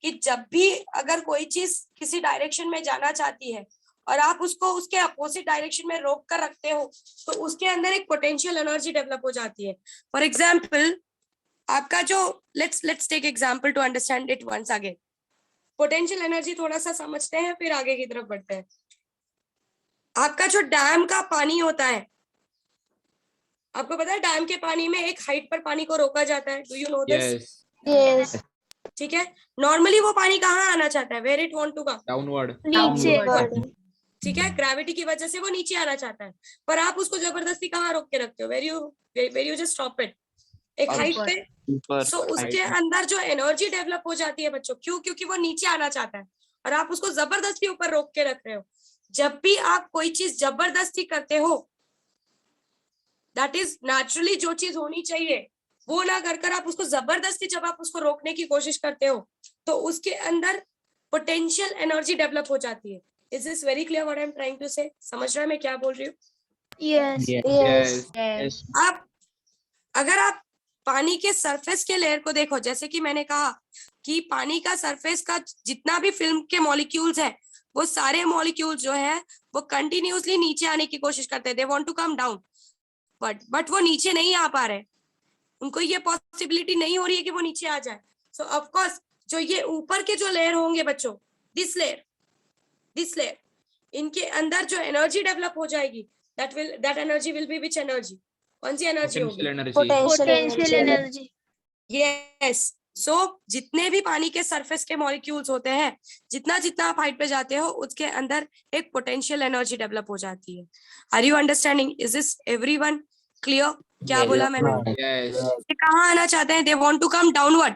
कि जब भी अगर कोई चीज किसी डायरेक्शन में जाना चाहती है और आप उसको उसके अपोजिट डायरेक्शन में रोक कर रखते हो तो उसके अंदर एक पोटेंशियल एनर्जी डेवलप हो जाती है. फॉर एग्जाम्पल आपका जो let's take example to understand it once again. Potential energy थोड़ा सा समझते हैं फिर आगे की तरफ बढ़ते हैं. आपका जो डैम का पानी होता है, आपको पता है डैम के पानी में एक हाइट पर पानी को रोका जाता है. Do you know this?
Yes.
Yes.
ठीक है. नॉर्मली वो पानी कहाँ आना चाहता है? Where it want to come.
Downward.
नीचे.
ठीक है. ग्रेविटी की वजह से वो नीचे आना चाहता है, पर आप उसको जबरदस्ती कहाँ रोक के रखते हो? Where you just stop it एक हाइट पे. सो उसके अंदर जो एनर्जी डेवलप हो जाती है बच्चों, क्यों? क्योंकि वो नीचे आना चाहता है और आप उसको जबरदस्ती ऊपर रोक के रख रहे हो. जब भी आप कोई चीज जबरदस्ती करते हो, दैट इज नेचुरली जो चीज होनी चाहिए वो ना कर आप उसको जबरदस्ती जब आप उसको रोकने की कोशिश करते हो तो उसके अंदर पोटेंशियल एनर्जी डेवलप हो जाती है. Is this very clear what I am trying to say? समझ रहे हैं मैं क्या बोल रही हूँ?
Yes.
Yes.
Yes.
आप अगर आप पानी के सरफेस के लेयर को देखो, जैसे कि मैंने कहा कि पानी का सरफेस का जितना भी फिल्म के मॉलिक्यूल्स है वो सारे मॉलिक्यूल्स जो है वो कंटिन्यूअसली नीचे आने की कोशिश करते हैं. They want to come down but वो नीचे नहीं आ पा रहे. उनको ये पॉसिबिलिटी नहीं हो रही है कि वो नीचे आ जाए. सो ऑफ कोर्स जो ये ऊपर के जो लेयर होंगे बच्चों, दिस लेयर, इनके अंदर जो एनर्जी डेवलप हो जाएगी, that energy will be which energy? कौन सी एनर्जी होगी?
Potential energy.
Potential energy.
Yes. So जितने भी पानी के सरफेस के मॉलिक्यूल्स होते हैं, जितना जितना आप हाइट पे जाते हो उसके अंदर एक पोटेंशियल एनर्जी डेवलप हो जाती है. Are you understanding? Is this everyone clear? क्या
Yes.
बोला मैंने?
Yes.
ये कहाँ आना चाहते हैं? They want to come downward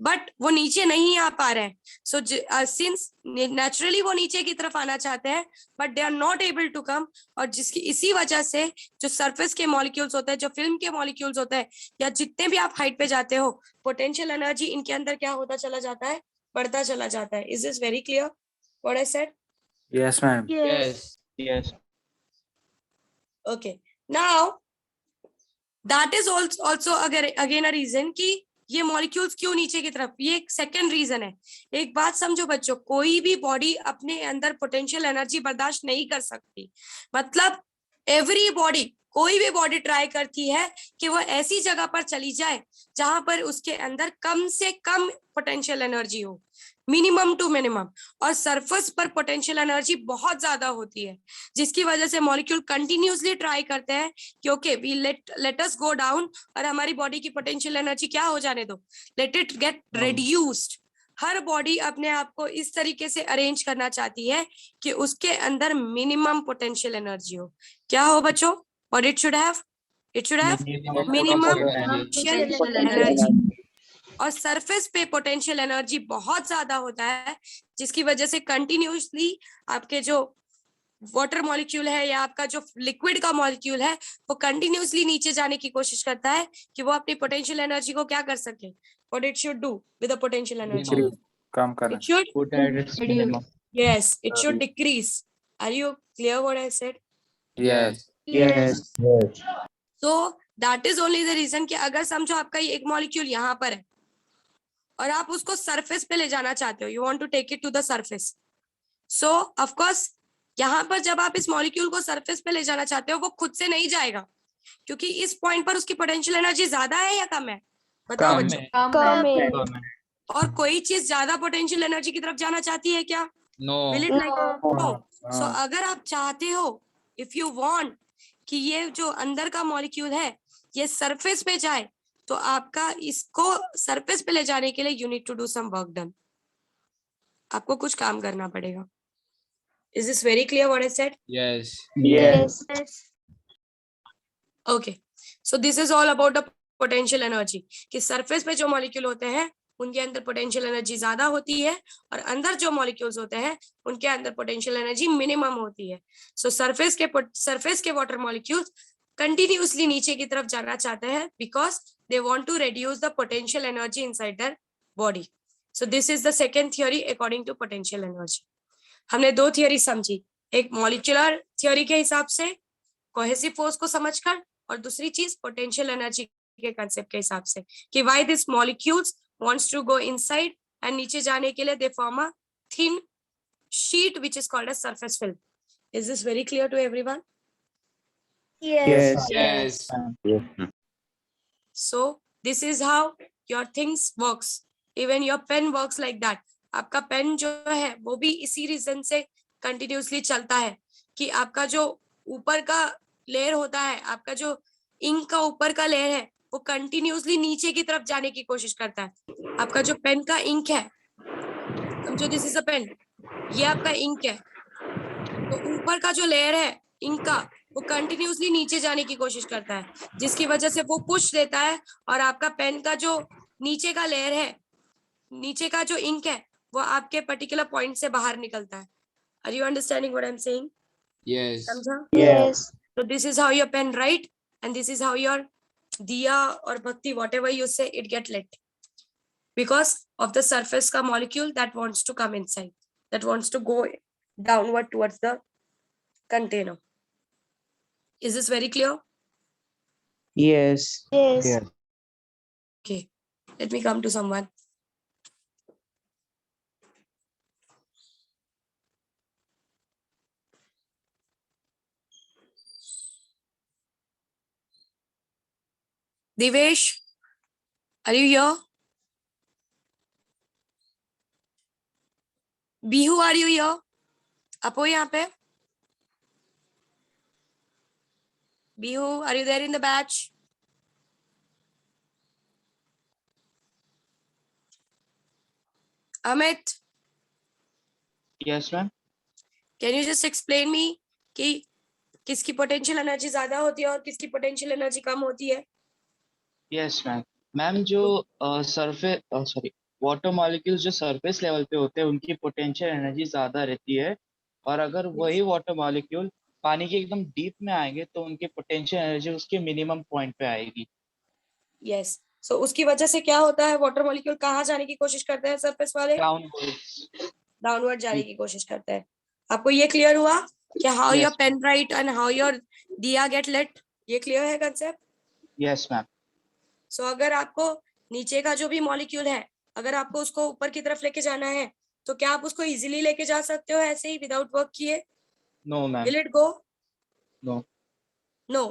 but वो नीचे नहीं आ पा रहे हैं. सो सिंस नेचुरली वो नीचे की तरफ आना चाहते हैं but they are not able to come, और जिसकी इसी वजह से जो सरफेस के मॉलिक्यूल्स होते हैं, जो फिल्म के मॉलिक्यूल्स होते हैं, या जितने भी आप हाइट पे जाते हो, पोटेंशियल एनर्जी इनके अंदर क्या होता चला जाता है? बढ़ता चला जाता है. Is this very clear what I said?
Yes, ma'am.
Yes.
Yes.
Okay. Now that is also again a reason कि ये मॉलिक्यूल्स क्यों नीचे की तरफ, ये एक सेकंड रीजन है. एक बात समझो बच्चों, कोई भी बॉडी अपने अंदर पोटेंशियल एनर्जी बर्दाश्त नहीं कर सकती. मतलब एवरी बॉडी, कोई भी बॉडी ट्राई करती है कि वो ऐसी जगह पर चली जाए जहां पर उसके अंदर कम से कम पोटेंशियल एनर्जी हो, मिनिमम टू मिनिमम. और सरफेस पर पोटेंशियल एनर्जी बहुत ज्यादा होती है, जिसकी वजह से मॉलिक्यूल कंटिन्यूअसली ट्राई करते हैं कि okay we let us go down, और हमारी बॉडी की पोटेंशियल एनर्जी क्या हो जाने दो, let it get reduced. Her body अपने आप को इस तरीके से अरेंज करना चाहती है कि उसके अंदर मिनिमम पोटेंशियल एनर्जी हो. क्या हो बच्चों? What it should have? It should have minimum potential energy. और सरफेस पे पोटेंशियल एनर्जी बहुत ज्यादा होता है, जिसकी वजह से कंटिन्यूअसली आपके जो वाटर मॉलिक्यूल है या आपका जो लिक्विड का मॉलिक्यूल है वो कंटिन्यूअसली नीचे जाने की कोशिश करता है कि वो अपनी पोटेंशियल एनर्जी को क्या कर सके. What it should do with the potential energy?
काम करना.
It should,
Put at its minimum.
yes, it should decrease. Are you clear what I said?
Yes.
Yes.
So that is only the reason कि अगर समझो आपका ये एक molecule यहाँ पर है और आप उसको सरफेस पे ले जाना चाहते हो, you want to take it to the surface. So of course यहाँ पर जब आप इस मॉलिक्यूल को सरफेस पे ले जाना चाहते हो वो खुद से नहीं जाएगा, क्योंकि इस पॉइंट पर उसकी पोटेंशियल एनर्जी ज्यादा है या कम है? बताओ
कम
बच्चों.
Come in.
और कोई चीज ज्यादा पोटेंशियल एनर्जी की तरफ जाना चाहती है क्या?
No.
Will it like no? So
हाँ.
अगर आप चाहते हो, if you want कि ये जो अंदर का मॉलिक्यूल है ये सरफेस पे जाए, तो आपका इसको सरफेस पे ले जाने के लिए you need to do some work done. आपको कुछ काम करना पड़ेगा. Is this very clear what I said?
Yes.
Yes.
Okay. So this is all about the potential energy, कि सरफेस पे जो मॉलिक्यूल होते हैं उनके अंदर पोटेंशियल एनर्जी ज्यादा होती है और अंदर जो मॉलिक्यूल्स होते हैं उनके अंदर पोटेंशियल एनर्जी मिनिमम होती है. सो सरफेस के वाटर मॉलिक्यूल्स कंटिन्यूअसली नीचे की तरफ जाना चाहते हैं because they want to reduce the potential energy inside their body. So this is the second theory according to potential energy. हमने दो थ्योरी समझी, एक मॉलिक्यूलर थ्योरी के हिसाब से कोहेसिव फोर्स को समझकर, और दूसरी चीज पोटेंशियल एनर्जी के कंसेप्ट के हिसाब से कि why this molecules wants to go inside and नीचे जाने के लिए they form a thin sheet which is called as surface film. Is this very clear to everyone?
Yes.
Yes.
So this is how your things works. Even your pen works like that. आपका pen जो है वो भी इसी reason से continuously चलता है कि आपका जो ऊपर का लेयर होता है, आपका जो इंक का ऊपर का लेयर है, वो कंटिन्यूसली नीचे की तरफ जाने की कोशिश करता है. आपका जो पेन का इंक है, समझो दिस इज अ पेन, ये आपका इंक है, तो ऊपर का जो लेयर है इंक का, वो कंटिन्यूसली नीचे जाने की कोशिश करता है, जिसकी वजह से वो पुश देता है और आपका पेन का जो नीचे का लेयर है, नीचे का जो इंक है, वो आपके पर्टिकुलर पॉइंट से बाहर निकलता है. Are you understanding what I am saying?
Yes.
समझा?
Yes.
So this is how your pen write, and this is how your diya or bhakti, whatever you say, it get lit, because of the surface ka molecule that wants to come inside, that wants to go downward towards the container. Is this very clear?
Yes.
Yes.
Okay, let me come to someone. Divesh, are you here? Bihu, are you here? आप हो यहाँ पे? Bihu, are you there in the batch? Amit,
Yes, ma'am.
can you just explain me कि किसकी potential energy ज्यादा होती है और किसकी पोटेंशियल एनर्जी कम होती है?
Yes, ma'am. मैम जो वाटर मॉलिक्यूल्स जो सरफेस लेवल पे होते हैं उनकी पोटेंशियल एनर्जी ज्यादा रहती है, और अगर वही वाटर मॉलिक्यूल पानी के एकदम डीप में आएंगे तो उनकी पोटेंशियल एनर्जी उसके मिनिमम पॉइंट पे आएगी.
यस, सो उसकी वजह से क्या होता है, वाटर मॉलिक्यूल कहाँ जाने की कोशिश करते हैं सरफेस वाले?
डाउनवर्ड्स.
डाउनवर्ड जाने की कोशिश करते हैं. आपको ये क्लियर हुआ कि how
Yes,
your pen right and how your दिया गेट लेट? ये क्लियर है कंसेप्ट?
Yes ma'am.
सो अगर आपको नीचे का जो भी मॉलिक्यूल है, अगर आपको उसको ऊपर की तरफ लेके जाना है, तो क्या आप उसको इजीली लेके जा सकते हो ऐसे ही विदाउट वर्क किए?
No ma'am.
Will it go?
No.
No,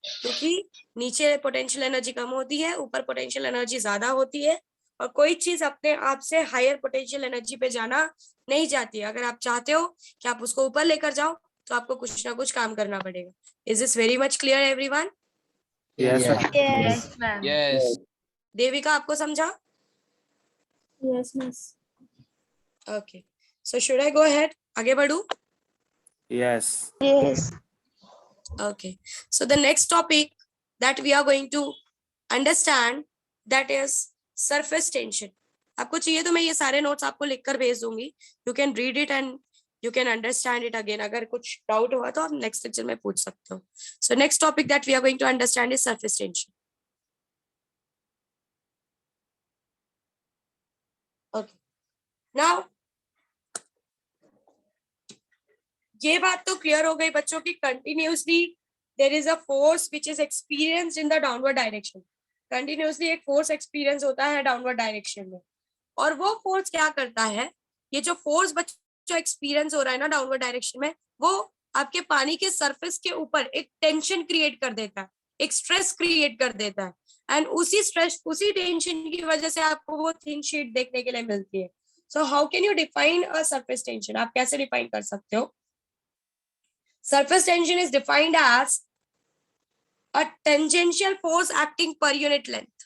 क्योंकि नीचे पोटेंशियल एनर्जी कम होती है, ऊपर पोटेंशियल एनर्जी ज्यादा होती है, और कोई चीज अपने आप से हायर पोटेंशियल एनर्जी पे जाना नहीं चाहती है. अगर आप चाहते हो कि आप उसको ऊपर लेकर जाओ, तो आपको कुछ ना कुछ काम करना पड़ेगा. Is this very much clear everyone?
Yes.
Yes, ma'am.
Yes.
Devika, आपको समझा?
Yes, miss.
Okay, so should I go ahead? आगे बढ़ू?
Yes. Yes.
Okay, so the next topic that we are going to understand, that is surface tension. आपको चाहिए तो मैं ये सारे नोट्स आपको लिखकर भेज दूंगी. You can read it and you can understand it again. अगर कुछ डाउट हुआ तो आप नेक्स्ट लेक्चर में पूछ सकते हो. So next topic that we are going to understand is surface tension. Okay, now ये बात तो क्लियर हो गई बच्चों की, continuously there is a force which is experienced in the downward direction. Continuously एक फोर्स एक्सपीरियंस होता है डाउनवर्ड डायरेक्शन में, और वो फोर्स क्या करता है, ये जो फोर्स बच्चों एक्सपीरियंस हो रहा है ना डाउनवर्ड डायरेक्शन में, वो आपके पानी के सरफेस के ऊपर एक टेंशन क्रिएट कर देता है, एक स्ट्रेस क्रिएट कर देता है, एंड उसी स्ट्रेस, उसी टेंशन की वजह से आपको वो थिन शीट देखने के लिए मिलती है. So how can you define a surface tension? आप कैसे डिफाइन कर सकते हो? Surface tension is defined as a tangential force acting per unit length.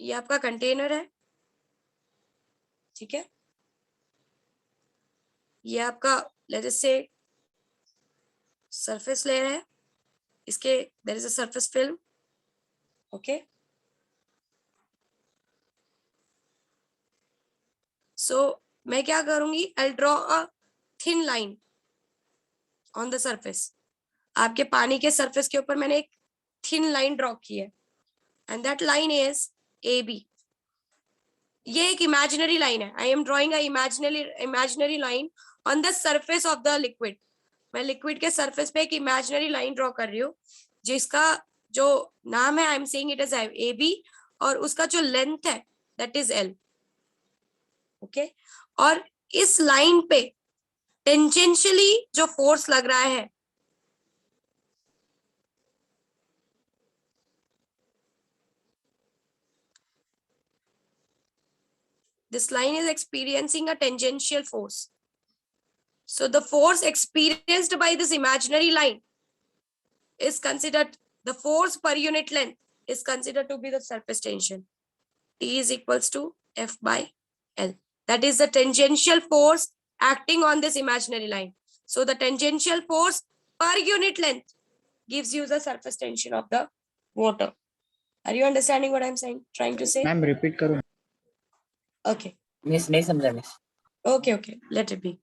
ये आपका कंटेनर है, ठीक है? ये आपका लेट अस से सरफेस लेयर है, इसके there is a surface film. Okay, so मैं क्या करूंगी, I draw a thin line on the surface. आपके पानी के सरफेस के ऊपर मैंने एक थिन लाइन ड्रॉ की है, and that line is AB. ये एक इमेजिनरी लाइन है. आई am drawing a imaginary line on the surface of the liquid. मैं लिक्विड के सरफेस पे एक इमेजिनरी लाइन ड्रॉ कर रही हूँ, जिसका जो नाम है आई am saying it is AB, और उसका जो लेंथ है दैट इज L. ओके, और इस लाइन पे टेंजेंशियली जो फोर्स लग रहा है this line is experiencing a tangential force. So the force experienced by this imaginary line is considered, the force per unit length is considered to be the surface tension. T is equals to F by L. That is the tangential force acting on this imaginary line. So the tangential force per unit length gives you the surface tension of the water. Are you understanding what I'm saying? Trying to say?
Ma'am repeat करूँ?
Okay.
Miss नहीं समझा miss.
Okay, okay. Let it be.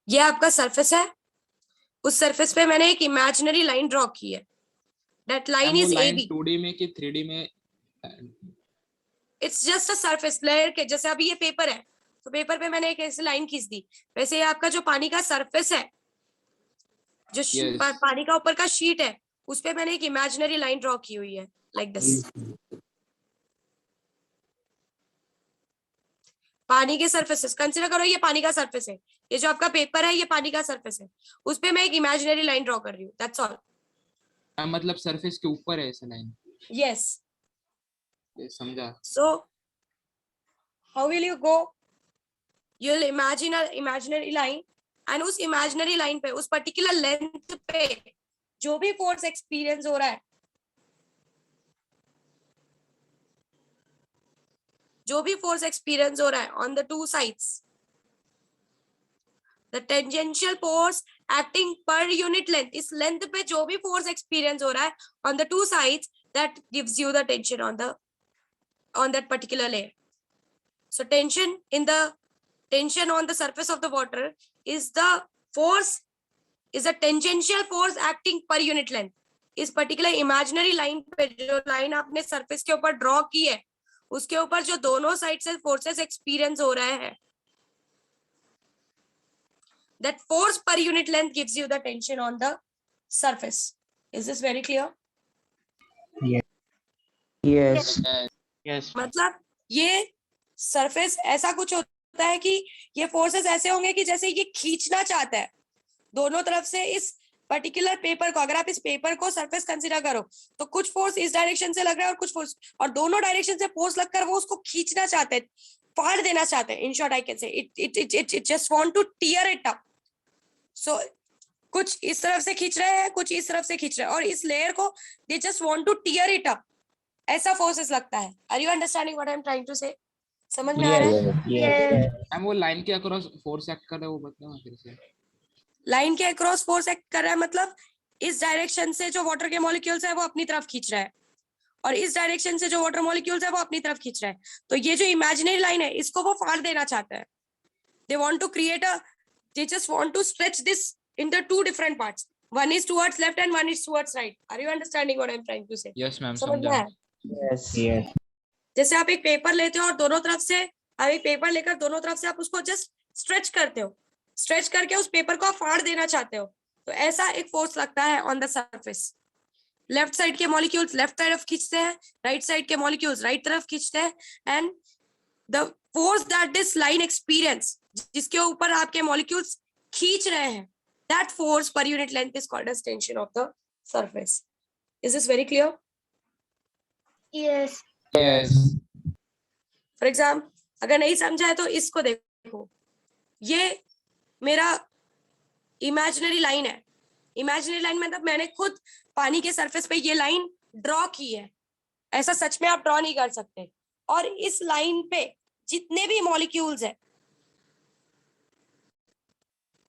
ये आपका surface है, उस surface पे मैंने एक इमेजिनरी लाइन ड्रॉ की है. That line is AB.
2D में कि 3D में?
It's just a surface layer के जैसे अभी ये पेपर है, तो पेपर पे मैंने एक ऐसी लाइन खींच दी. वैसे ये आपका जो पानी का सरफेस है, जो
Yes.
पानी का ऊपर का शीट है, उस पे मैंने एक इमेजिनरी लाइन ड्रॉ की हुई है, like this. पानी के सरफेसेस कंसीडर करो, ये पानी का सरफेस है, ये जो आपका पेपर है ये पानी का सरफेस है, उस पे मैं एक इमेजिनरी लाइन ड्रॉ कर रही हूँ. That's all.
मतलब सरफेस के ऊपर है ऐसा लाइन?
यस.
समझा.
So how will you go? You'll imagine an imaginary line, and उस imaginary line पे, उस particular length पे जो भी force experience हो रहा है, जो भी force experience हो रहा है on the two sides, the tangential force acting per unit length, इस length पे जो भी force experience हो रहा है on the two sides, that gives you the tension on that particular layer. So tension on the surface of the water is the force, is a tangential force acting per unit length. इस particular imaginary line पे जो line आपने surface के ऊपर draw की है, उसके ऊपर जो दोनों साइड से forces experience हो रहे हैं, that force per unit length gives you the tension on the surface. Is this very clear?
Yes.
Yes.
मतलब ये सरफेस ऐसा कुछ होता है कि ये फोर्सेस ऐसे होंगे कि जैसे ये खींचना चाहता है दोनों तरफ से इस पर्टिकुलर पेपर को. अगर आप इस पेपर को सरफेस कंसीडर करो तो कुछ फोर्स इस डायरेक्शन से लग रहा है और कुछ फोर्स, और दोनों डायरेक्शन से फोर्स लगकर वो उसको खींचना चाहते हैं, फाड़ देना चाहते हैं. In short I can say it just want to tear it up. So कुछ इस तरफ से खींच रहे हैं, कुछ इस तरफ से खींच रहे हैं, और इस लेयर को they just want to tear it up. ऐसा फोर्सेस लगता है. Are you understanding what I am trying to say? समझ में आ रहा है?
मैम वो लाइन के अक्रॉस फोर्स एक्ट कर रहा है, वो बताओ फिर से.
लाइन के अक्रॉस फोर्स एक्ट कर रहा है मतलब इस डायरेक्शन से जो वाटर के मॉलिक्यूल्स है वो अपनी तरफ खींच रहा है, और इस डायरेक्शन से जो वाटर मॉलिक्यूल्स है वो अपनी तरफ खींच रहा है. तो ये जो इमेजिनरी लाइन है इसको वो फाड़ देना चाहता है. They want to create they just want to stretch this into two different parts. One is towards left and one is towards right. Are you understanding what I'm trying to say?
Yes ma'am,
समझ में
समझा.
आया?
Yes.
जैसे आप एक paper लेते हो और दोनों तरफ से, आप एक पेपर लेकर दोनों तरफ से आप उसको जस्ट स्ट्रेच करते हो, स्ट्रेच करके उस पेपर को आप फाड़ देना चाहते हो, तो ऐसा एक फोर्स लगता है on the surface. Left side के मॉलिक्यूल्स लेफ्ट तरफ खींचते हैं, राइट साइड के मॉलिक्यूल्स राइट तरफ खींचते हैं, and the force that this line experience, जिसके ऊपर आपके मॉलिक्यूल्स खींच रहे हैं, that force per unit length is called as tension of the surface. Is this very clear?
Yes.
Yes.
For example अगर नहीं समझा है तो इसको देखो, ये मेरा इमेजिनरी लाइन है. इमेजिनरी लाइन मतलब मैंने खुद पानी के सरफेस पे ये लाइन ड्रॉ की है. ऐसा सच में आप ड्रॉ नहीं कर सकते. और इस लाइन पे जितने भी मॉलिक्यूल्स है,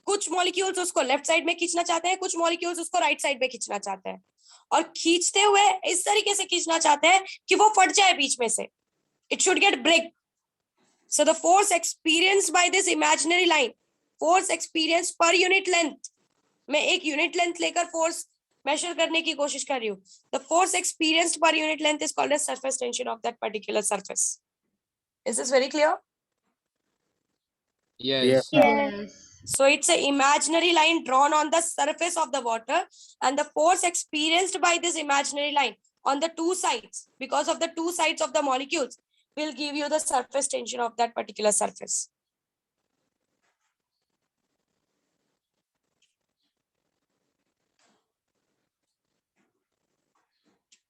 कुछ मॉलिक्यूल्स उसको लेफ्ट साइड में खींचना चाहते हैं, कुछ मॉलिक्यूल्स उसको राइट साइड में खींचना चाहते हैं, और खींचते हुए इस तरीके से खींचना चाहते हैं कि वो फट जाए बीच में से. It should get break. So the force experienced by this imaginary line, force experienced per unit length, मैं एक यूनिट लेंथ लेकर फोर्स मेजर करने की कोशिश कर रही हूँ. The force experienced per unit length is called as surface tension of that particular surface. Is this very clear?
Yes.
Yes.
So it's an imaginary line drawn on the surface of the water, and the force experienced by this imaginary line on the two sides, because of the two sides of the molecules will give you the surface tension of that particular surface.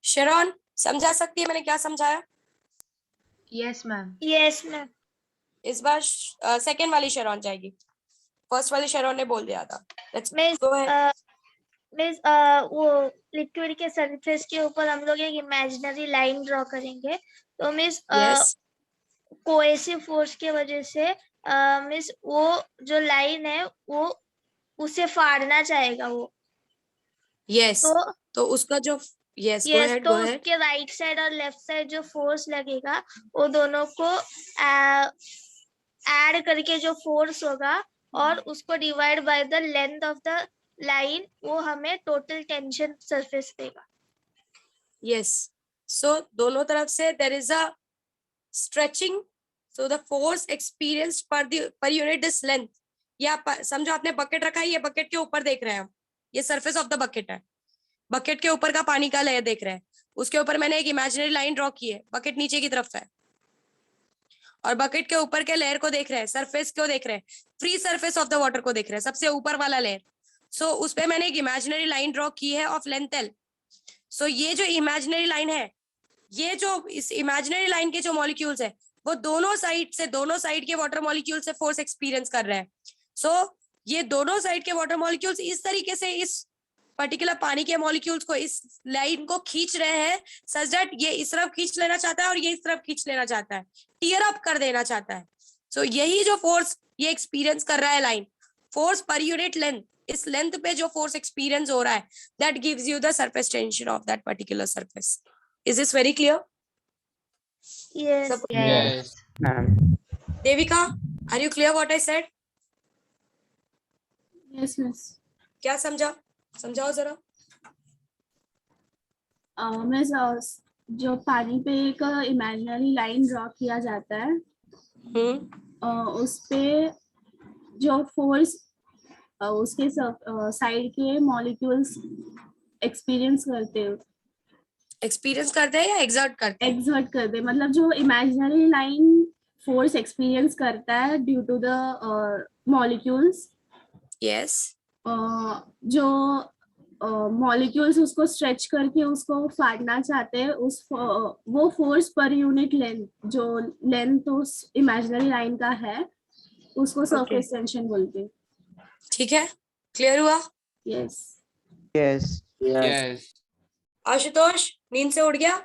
शेरॉन समझा सकती है मैंने क्या समझाया?
Yes, ma'am.
Yes, ma'am.
इस बार second वाली शेरॉन जाएगी, first वाली शेरॉन ने बोल दिया था. Let's
Miss,
go ahead.
Miss वो लिक्विड के सरफेस के ऊपर हम लोग एक इमेजिनरी लाइन ड्रॉ करेंगे. तो मिस
Yes.
कोएसिव फोर्स की वजह से मिस वो जो लाइन है वो उसे फाड़ना चाहेगा वो.
Yes.
तो
तो उसका जो yes, go
यस
ahead,
तो
go ahead.
उसके राइट साइड और लेफ्ट साइड जो फोर्स लगेगा वो दोनों को ऐड करके जो फोर्स होगा और उसको divide by the length of the line वो हमें टोटल टेंशन सरफेस देगा.
Yes. So दोनों तरफ से there is a stretching. So the force experienced per unit this length. या समझो आपने बकेट रखा है, ये बकेट के ऊपर देख रहे हैं हम, ये सरफेस ऑफ द बकेट है, बकेट के ऊपर का पानी का लेयर देख रहे हैं, उसके ऊपर मैंने एक इमेजिनरी लाइन ड्रॉ की है, बकेट नीचे की तरफ है और बकेट के ऊपर के लेयर को देख रहे हैं, सरफेस को देख रहे हैं, free surface of the water को देख रहे हैं, सबसे ऊपर वाला लेयर. सो उस पे मैंने एक इमेजिनरी लाइन ड्रॉ की है ऑफ लेंथ L. सो ये जो इमेजिनरी लाइन है, ये जो इस इमेजिनरी लाइन के जो मॉलिक्यूल्स है वो दोनों साइड के वाटर मॉलिक्यूल से फोर्स एक्सपीरियंस कर रहे हैं. सो ये दोनों साइड के वाटर मॉलिक्यूल्स इस तरीके से इस पर्टिकुलर पानी के मॉलिक्यूल्स को इस लाइन को खींच रहे हैं सच दैट ये इस तरफ खींच लेना चाहता है और ये इस तरफ खींच लेना चाहता है, टीयर अप कर देना चाहता है. सो यही जो फोर्स ये एक्सपीरियंस कर रहा है line, force per unit length, इस लेंथ पे जो फोर्स एक्सपीरियंस हो रहा है that gives you the surface tension of that particular surface. Is this very clear?
Yes.
Yes.
Devika, are you clear what I said?
Yes miss.
क्या समझाओ जरा.
Miss जो पानी पे एक इमेजिनरी लाइन ड्रॉ किया जाता है उस पे जो फोर्स उसके साइड के मॉलिक्यूल्स एक्सपीरियंस करते हैं
या एक्सर्ट करते हैं?
एक्सर्ट करते हैं. मतलब जो इमेजिनरी लाइन फोर्स एक्सपीरियंस करता है due to the molecules.
Yes.
जो मॉलिक्यूल्स उसको स्ट्रेच करके उसको फाड़ना चाहते हैं, उस वो फोर्स पर यूनिट लेंथ, जो लेंथ उस इमेजिनरी लाइन का है उसको सरफेस टेंशन बोलते हैं.
ठीक है, क्लियर हुआ?
यस.
Yes.
Yes.
आशुतोष नींद से उठ गया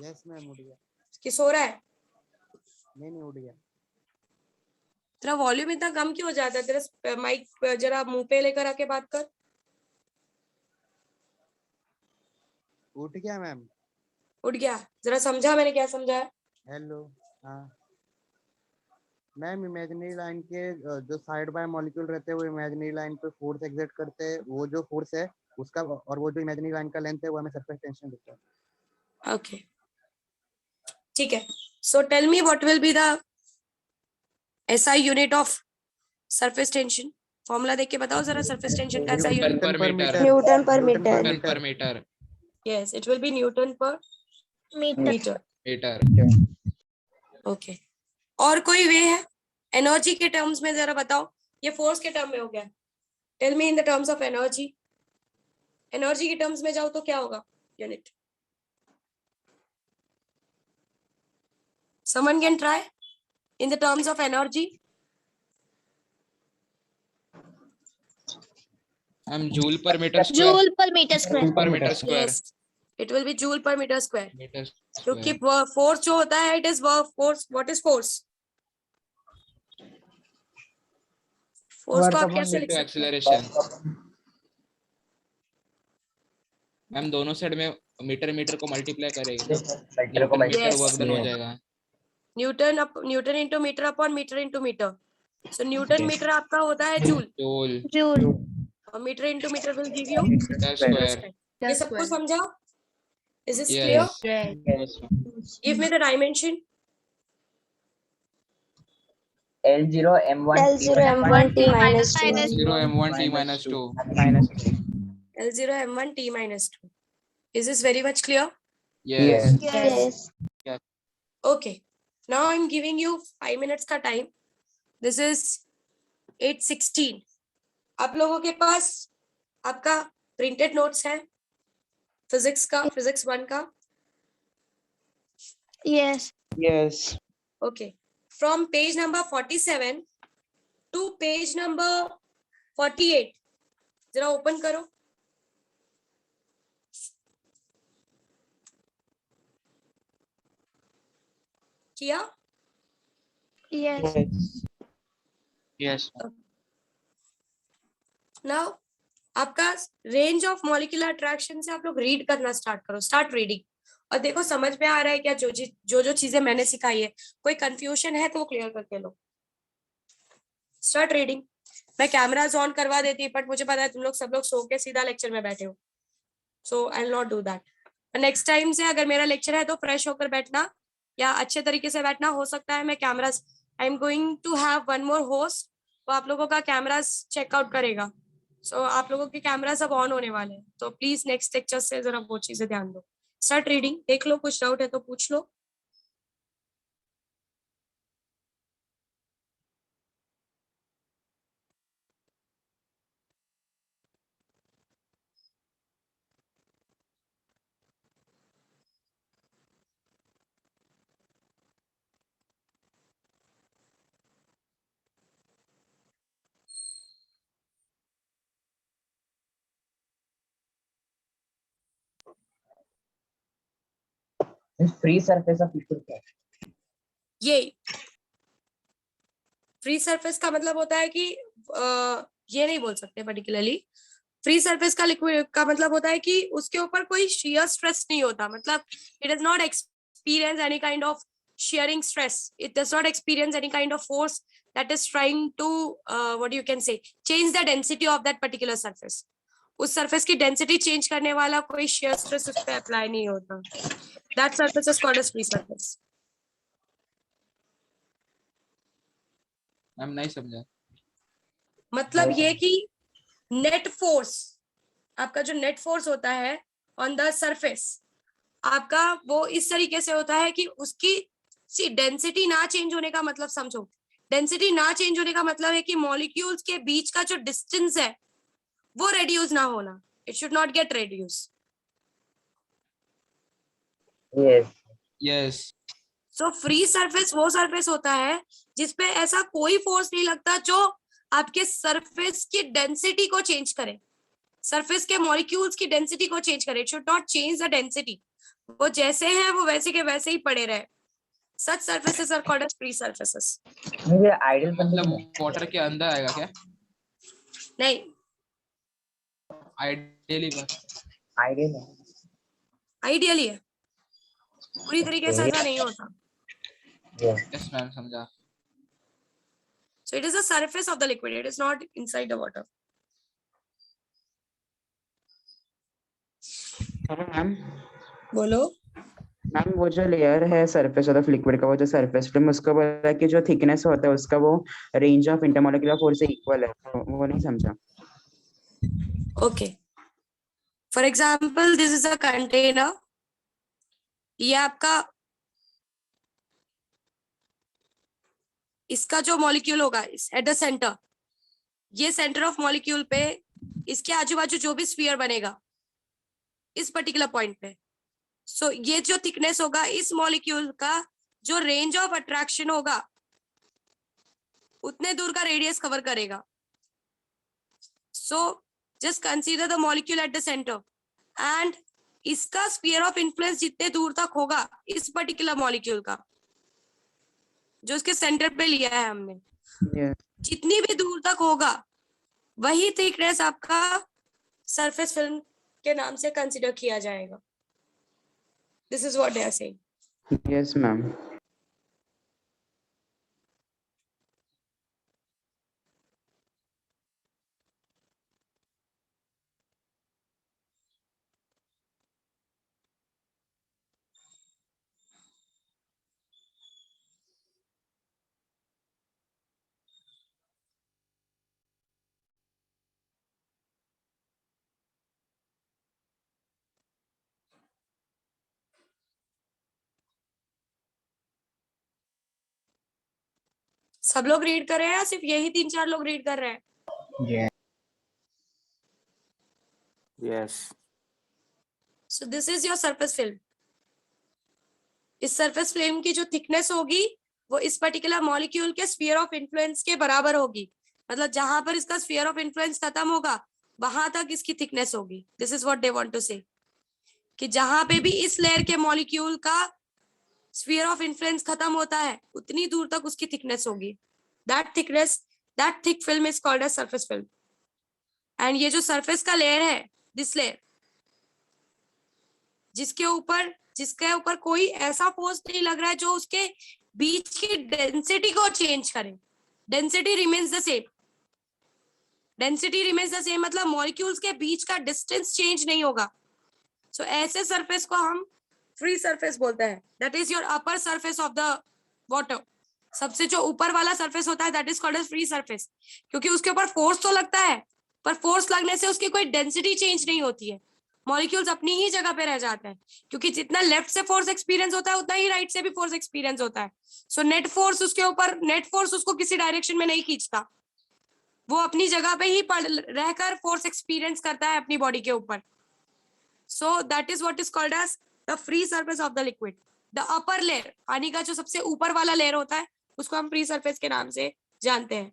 यस मैम उठ गया.
कि सो रहा है?
नहीं उठ गया.
तेरा वॉल्यूम इतना कम क्यों हो जाता है? तेरा माइक जरा मुंह पे लेकर आके बात कर.
उठ गया मैम.
उठ गया? जरा समझा मैंने क्या समझाया?
हेलो. हाँ मैम, इमेजिनरी लाइन के जो साइड बाय मॉलिक्यूल रहते हैं वो इमेजिनरी लाइन पे फोर्स एक्सर्ट करते हैं, वो जो फोर्स है उसका और वो जो इमेजिनरी लाइन का लेंथ है वो हमें सरफेस टेंशन देता है.
ओके, ठीक है. So tell me what will be the SI unit of surface tension. Formula देख के बताओ जरा, सरफेस टेंशन का SI unit.
Per meter.
Newton per meter.
Newton per meter.
Yes, it will be newton per meter.
Meter.
Okay. और कोई वे है energy के terms में? जरा बताओ. ये फोर्स के टर्म में हो गया. Tell me in the terms of energy. Energy के टर्म्स में जाओ तो क्या होगा unit? Someone can try in the terms of energy.
Joule per meter square.
Joule per metre square.
Per meter square.
Yes, it will be joule per meter square.
Meter
क्योंकि
square.
Force जो होता है, it is force. What is force? Force को आप कैसे लिख
To
सकते हैं?
acceleration. मैम दोनों साइड में मीटर को मल्टीप्लाई करेंगे मीटर वर्क डन हो जाएगा.
Newton into meter upon meter into meter. So newton meter आपका होता है जूल,
जूल
और meter into meter will give you
meter square.
ये सबको समझा? Is this
Yes.
Clear? Give me the dimension.
L0 M1
L0 M1 T minus 2.
0 m1 t minus 2.
L0 M1 T minus 2. Is this very much clear?
Yes.
Yes.
Okay. Now I'm giving you 5 minutes का time. This is 8:16. आप लोगों के पास आपका printed notes है physics का, physics 1 का.
Yes.
Yes.
Okay. From page number 47 to page number 48. जरा open करो. किया?
Yes.
Yes.
Now आपका रेंज ऑफ मॉलिक्यूलर अट्रैक्शन से आप लोग रीड करना स्टार्ट करो. Start reading. और देखो समझ में आ रहा है क्या जो चीजें मैंने सिखाई है. कोई कंफ्यूजन है तो वो क्लियर करके लो. Start reading. मैं कैमरास ऑन करवा देती बट मुझे पता है तुम लोग सब लोग सो के सीधा लेक्चर में बैठे हो. So I will not do that. Next time से अगर मेरा लेक्चर है तो फ्रेश होकर बैठना या अच्छे तरीके से बैठना. हो सकता है मैं cameras, I am going to have one more host, तो आप लोगों का कैमरास चेकआउट करेगा. सो आप लोगों के कैमरा सब ऑन होने वाले हैं, तो प्लीज नेक्स्ट लेक्चर से जरा वो चीजें ध्यान दो. Start reading. देख लो, कुछ डाउट है तो पूछ लो.
फ्री सरफेस ऑफ लिक्विड क्या है?
ये फ्री सरफेस का मतलब होता है कि ये नहीं बोल सकते पर्टिकुलरली. फ्री सरफेस का लिक्विड का मतलब होता है कि उसके ऊपर कोई shear स्ट्रेस नहीं होता. मतलब it does not experience any kind of shearing stress. It does not experience any kind of force that is trying to what you can say, change the density of that particular surface. उस surface की density change करने वाला कोई shear stress उस पे apply नहीं होता. That surface is called as free surface.
Ma'am नहीं समझा.
मतलब ये कि नेट फोर्स, आपका जो नेट फोर्स होता है ऑन द सरफेस, आपका वो इस तरीके से होता है कि उसकी डेंसिटी ना चेंज होने का मतलब समझो. डेंसिटी ना चेंज होने का मतलब है कि मॉलिक्यूल्स के बीच का जो डिस्टेंस है वो रेड्यूस ना होना. It should not gate reduce.
Yes.
Yes.
So free surface वो सरफेस होता है जिसपे ऐसा कोई फोर्स नहीं लगता जो आपके सरफेस की डेंसिटी को चेंज करे, सरफेस के मॉलिक्यूल्स की डेंसिटी को चेंज करे. It should not change the density. वो जैसे हैं वो वैसे के वैसे ही पड़े रहे. Such surfaces are called as free surfaces.
मुझे आइडियल
मतलब वाटर के अंदर आएगा क्या?
नहीं,
आइडियली बात.
आइडियल है.
आइडियली है, पूरी तरीके से ऐसा नहीं होता.
यस मैम, समझा.
So it is the surface of the liquid. It is not inside the water.
Ma'am
बोलो.
मैम वो जो लेयर है सरफेस ऑफ लिक्विड का, वो जो सरफेस फिल्म, उसको बोला कि जो थिकनेस होता है उसका वो रेंज ऑफ इंटरमोलिकुलर फोर्स से इक्वल है. वो नहीं समझा.
Okay. For example, this is a container. ये आपका इसका जो मॉलिक्यूल होगा एट द सेंटर, ये सेंटर ऑफ मॉलिक्यूल पे इसके आजू बाजू जो भी स्फीयर बनेगा इस पर्टिकुलर पॉइंट पे, सो ये जो थिकनेस होगा इस मॉलिक्यूल का, जो रेंज ऑफ अट्रैक्शन होगा उतने दूर का रेडियस कवर करेगा. So just consider the molecule at the centre and इसका स्फीयर ऑफ इन्फ्लुएंस जितने दूर तक होगा इस पर्टिकुलर मॉलिक्यूल का, जो इसके सेंटर पे लिया है हमने, जितनी भी दूर तक होगा वही थिकनेस आपका सरफेस फिल्म के नाम से कंसीडर किया जाएगा. This is what they are saying.
Yes ma'am.
सब लोग रीड कर रहे हैं या सिर्फ यही 3-4 लोग रीड कर रहे हैं?
Yes.
So this is your surface film. इस सरफेस फिल्म की जो थिकनेस होगी वो इस पर्टिकुलर मॉलिक्यूल के स्फीयर ऑफ इन्फ्लुएंस के बराबर होगी। मतलब जहां पर इसका स्फीयर ऑफ इन्फ्लुएंस खत्म होगा वहां तक इसकी थिकनेस होगी। This is what they want to say, कि जहां पे भी इस लेयर के मॉलिक्यूल का स्फीयर ऑफ इन्फ्लुएंस खत्म होता है उतनी दूर तक उसकी थिकनेस होगी। That thickness, that thick film is called as surface film. And ये जो सरफेस का लेयर है, दिस लेयर, जिसके ऊपर कोई ऐसा फोर्स नहीं लग रहा है जो उसके बीच की डेंसिटी को चेंज करे। Density remains the same. Density remains the same मतलब मॉलिक्यूल्स के बीच का डिस्टेंस चेंज नहीं होगा। सो ऐसे सरफेस को हम फ्री सरफेस बोलते हैं। That is your upper surface of the water. सबसे जो ऊपर वाला सरफेस होता है that is called as free surface, क्योंकि उसके ऊपर फोर्स तो लगता है पर फोर्स लगने से उसकी कोई डेंसिटी चेंज नहीं होती है। मॉलिक्यूल्स अपनी ही जगह पे रह जाते हैं, क्योंकि जितना लेफ्ट से फोर्स एक्सपीरियंस होता है उतना ही राइट से भी फोर्स एक्सपीरियंस होता है। सो नेट फोर्स उसको किसी डायरेक्शन में नहीं खींचता, वो अपनी जगह पे ही रहकर फोर्स एक्सपीरियंस करता है अपनी बॉडी के ऊपर। So that is what is called as the free surface of the liquid. The upper layer, पानी का जो सबसे ऊपर वाला लेयर होता है उसको हम फ्री सरफेस के नाम से जानते हैं।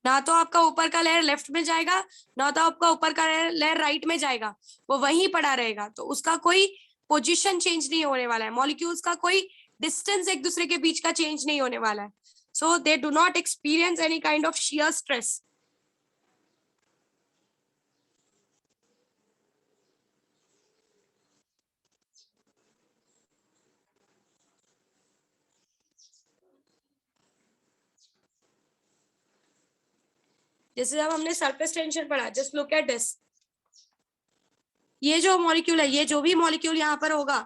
ना तो आपका ऊपर का लेयर लेफ्ट में जाएगा, ना तो आपका ऊपर का लेयर राइट में जाएगा, वो वहीं पड़ा रहेगा। तो उसका कोई पोजीशन चेंज नहीं होने वाला है। मॉलिक्यूल्स का कोई डिस्टेंस एक दूसरे के बीच का चेंज नहीं होने वाला है। So they do not experience any kind of shear stress. जैसे जब हमने सरफेस टेंशन पढ़ा, जस्ट लुक एट दिस। ये जो मॉलिक्यूल है, ये जो भी मॉलिक्यूल यहाँ पर होगा,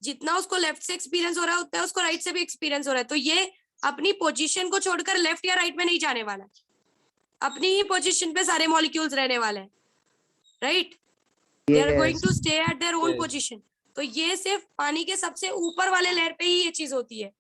जितना उसको लेफ्ट से एक्सपीरियंस हो रहा है उतना उसको राइट से भी एक्सपीरियंस हो रहा है। तो ये अपनी पोजीशन को छोड़कर लेफ्ट या राइट में नहीं जाने वाला है, अपनी ही पोजीशन पे सारे मॉलिक्यूल्स रहने वाले हैं, right? They are going to stay at their own position. तो ये सिर्फ पानी के सबसे ऊपर वाले लेयर पे ही ये चीज होती है।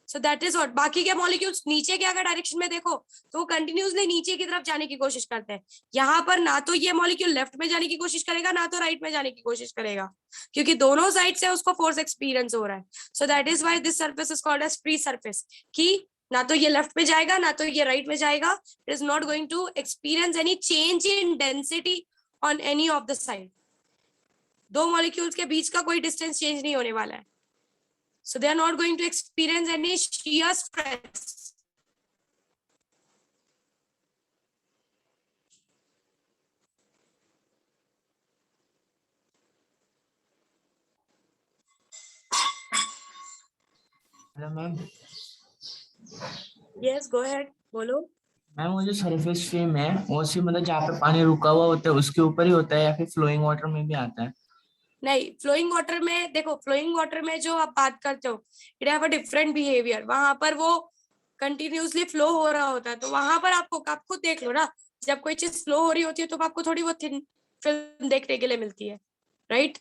So that is what. बाकी के मॉलिक्यूल्स नीचे के अगर डायरेक्शन में देखो तो वो कंटिन्यूसली नीचे की तरफ जाने की कोशिश करते हैं। यहाँ पर ना तो ये मॉलिक्यूल लेफ्ट में जाने की कोशिश करेगा ना तो राइट में जाने की कोशिश करेगा, क्योंकि दोनों साइड से उसको फोर्स एक्सपीरियंस हो रहा है। So that is why this surface is called as free surface, कि ना तो ये लेफ्ट में जाएगा ना तो ये राइट में जाएगा। It is not going to experience any change in density on any of the side. दो मॉलिक्यूल्स के बीच का कोई डिस्टेंस चेंज नहीं होने वाला है। So they are not going to experience any shear stress.
Hello ma'am.
Yes, go ahead. बोलो।
मैम वो जो सरफेस फिल्म है वो सिर्फ मतलब जहाँ पे पानी रुका हुआ होता है उसके ऊपर ही होता है या फिर फ्लोइंग वाटर में भी आता है?
नहीं, फ्लोइंग वाटर में देखो, फ्लोइंग वाटर में जो आप बात करते हो it have a different behaviour. वहां पर वो कंटिन्यूसली फ्लो हो रहा होता है, तो वहां पर आप खुद देख लो ना, जब कोई चीज फ्लो हो रही होती है तो आपको थोड़ी बहुत थिन फिल्म देखने के लिए मिलती है, राइट?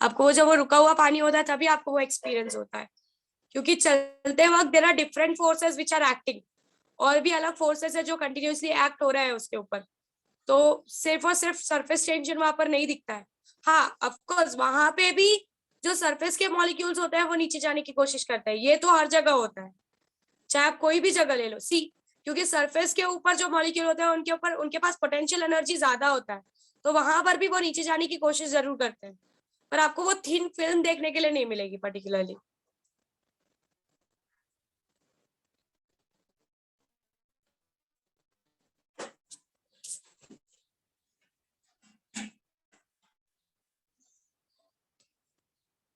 आपको वो जब वो रुका हुआ पानी होता है तभी आपको वो एक्सपीरियंस होता है, क्योंकि चलते वक्त there are different forces which are acting. और भी अलग फोर्सेस है जो कंटिन्यूसली एक्ट हो रहा है उसके ऊपर। तो सिर्फ और सिर्फ सरफेस टेंशन वहां पर नहीं दिखता है। हाँ, ऑफ कोर्स वहां पे भी जो सरफेस के मॉलिक्यूल्स होते हैं वो नीचे जाने की कोशिश करते हैं। ये तो हर जगह होता है, चाहे आप कोई भी जगह ले लो। सी, क्योंकि सरफेस के ऊपर जो मॉलिक्यूल होते हैं उनके पास पोटेंशियल एनर्जी ज्यादा होता है, तो वहां पर भी वो नीचे जाने की कोशिश जरूर करते हैं, पर आपको वो थिन फिल्म देखने के लिए नहीं मिलेगी पर्टिकुलरली।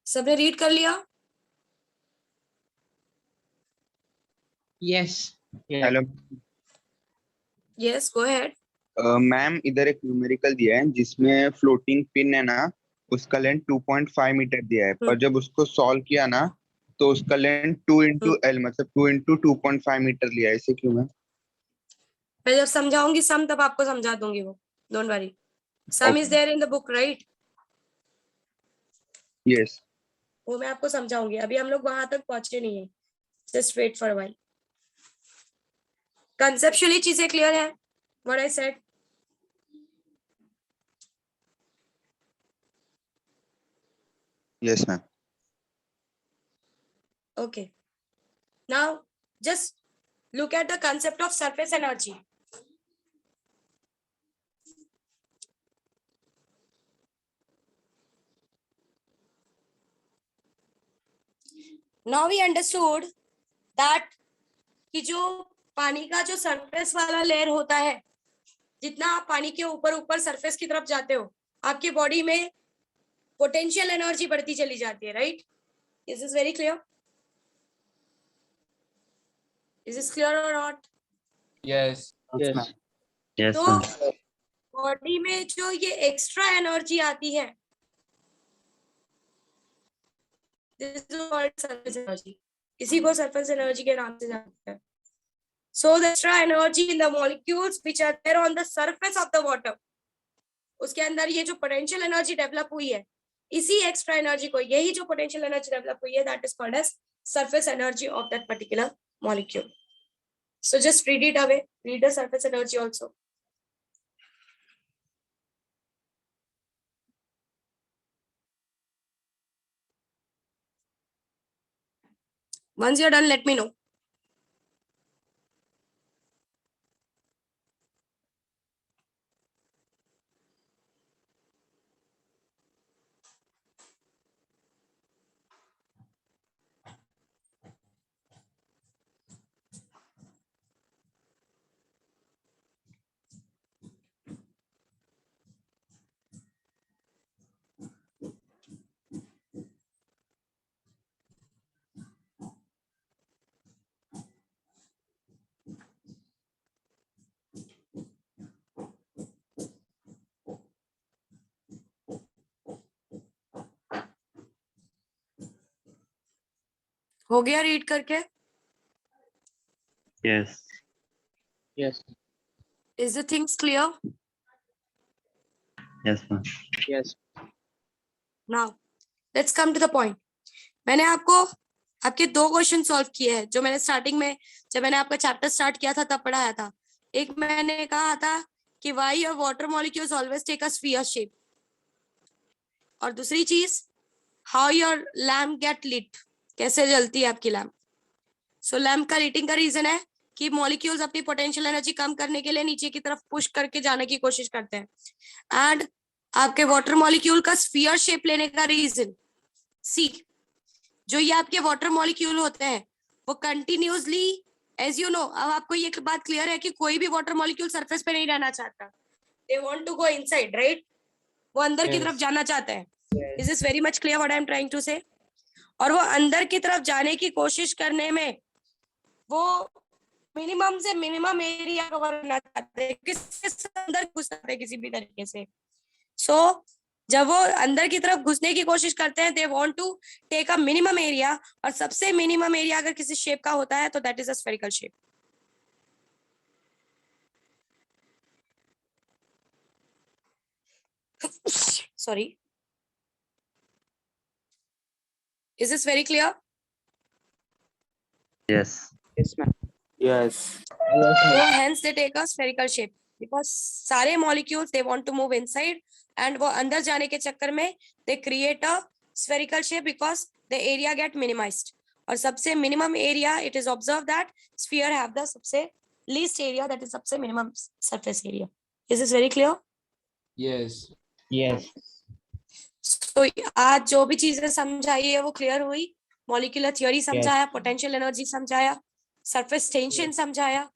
सबने रीड कर लिया?
Yes.
Hello
yes, go ahead.
Ma'am, इधर एक न्यूमेरिकल दिया है जिसमें फ्लोटिंग पिन है ना, उसका लेंथ 2.5 मीटर दिया है, पर जब उसको सॉल्व किया ना तो उसका लेंथ 2 इंटू एल मतलब 2 इंटू 2.5 मीटर लिया है। ऐसे क्यों है?
मैं जब समझाऊंगी सम तब आपको समझा दूंगी वो, don't worry. Sum is
Okay.
there in the book, right?
Yes.
वो मैं आपको समझाऊंगी, अभी हम लोग वहां तक पहुंचे नहीं है. Just wait for a while. Conceptually चीजें clear है? What I said.
Yes, ma'am.
Okay. Now just look at the concept of surface energy. Now we understood that कि जो पानी का जो सरफेस वाला लेयर होता है, जितना आप पानी के ऊपर ऊपर सरफेस की तरफ जाते हो, आपके बॉडी में पोटेंशियल एनर्जी बढ़ती चली जाती है, right? Is this very clear? Is this clear और नॉट?
Yes.
Yes.
Yes,
तो
ma'am.
बॉडी में जो ये एक्स्ट्रा एनर्जी आती है, this is called surface energy. इसी को सरफेस एनर्जी के नाम से जानते हैं. So the extra energy in the molecules which are there on the surface of the water, उसके अंदर ये जो potential energy develop हुई है, इसी extra energy को, यही जो potential energy develop हुई है, that is called as surface energy of that particular molecule. So just read it away. Read the surface energy also. Once you're done, let me know. हो गया read करके?
Yes.
Yes.
Is the things clear?
Yes, ma'am.
Yes.
Now let's come to the point. मैंने आपको आपके दो question solve किए हैं, जो मैंने स्टार्टिंग में, जब मैंने आपका चैप्टर स्टार्ट किया था तब पढ़ाया था. एक मैंने कहा था कि why your water molecules always take a sphere shape, और दूसरी चीज how your lamp get lit, कैसे जलती है आपकी लैम्प. सो लैम्प का लीटिंग का रीजन है कि मॉलिक्यूल्स अपनी पोटेंशियल एनर्जी कम करने के लिए नीचे की तरफ पुश करके जाने की कोशिश करते हैं. एंड आपके वाटर मॉलिक्यूल का स्फीयर शेप लेने का रीजन, सी, जो ये आपके वाटर मॉलिक्यूल होते हैं वो कंटिन्यूसली, एज यू नो, अब आपको ये बात क्लियर है कि कोई भी वाटर मॉलिक्यूल सरफेस पे नहीं रहना चाहता. They want to go inside, right? वो अंदर की तरफ जाना चाहते हैं. Is this very much clear what I am trying to say? और वो अंदर की तरफ जाने की कोशिश करने में वो मिनिमम से मिनिमम एरिया कवर करना चाहते हैं, किसी अंदर घुस सकते हैं किसी भी तरीके से. सो जब वो अंदर की तरफ घुसने की कोशिश करते हैं, they want to take a minimum area, और सबसे मिनिमम एरिया अगर किसी शेप का होता है तो that is a spherical shape. Sorry, is this very clear?
Yes.
Yes, ma'am.
Yes.
So hence they take a spherical shape because सारे molecules they want to move inside, and वो अंदर जाने के चक्कर में they create a spherical shape because the area get minimized. और सबसे minimum area, it is observed that sphere have the सबसे least area, that is सबसे minimum surface area. Is this very clear?
Yes.
Yes.
So आज जो भी चीजें समझाई है वो clear हुई. Molecular theory समझाया, potential energy समझाया, सरफेस टेंशन समझाया,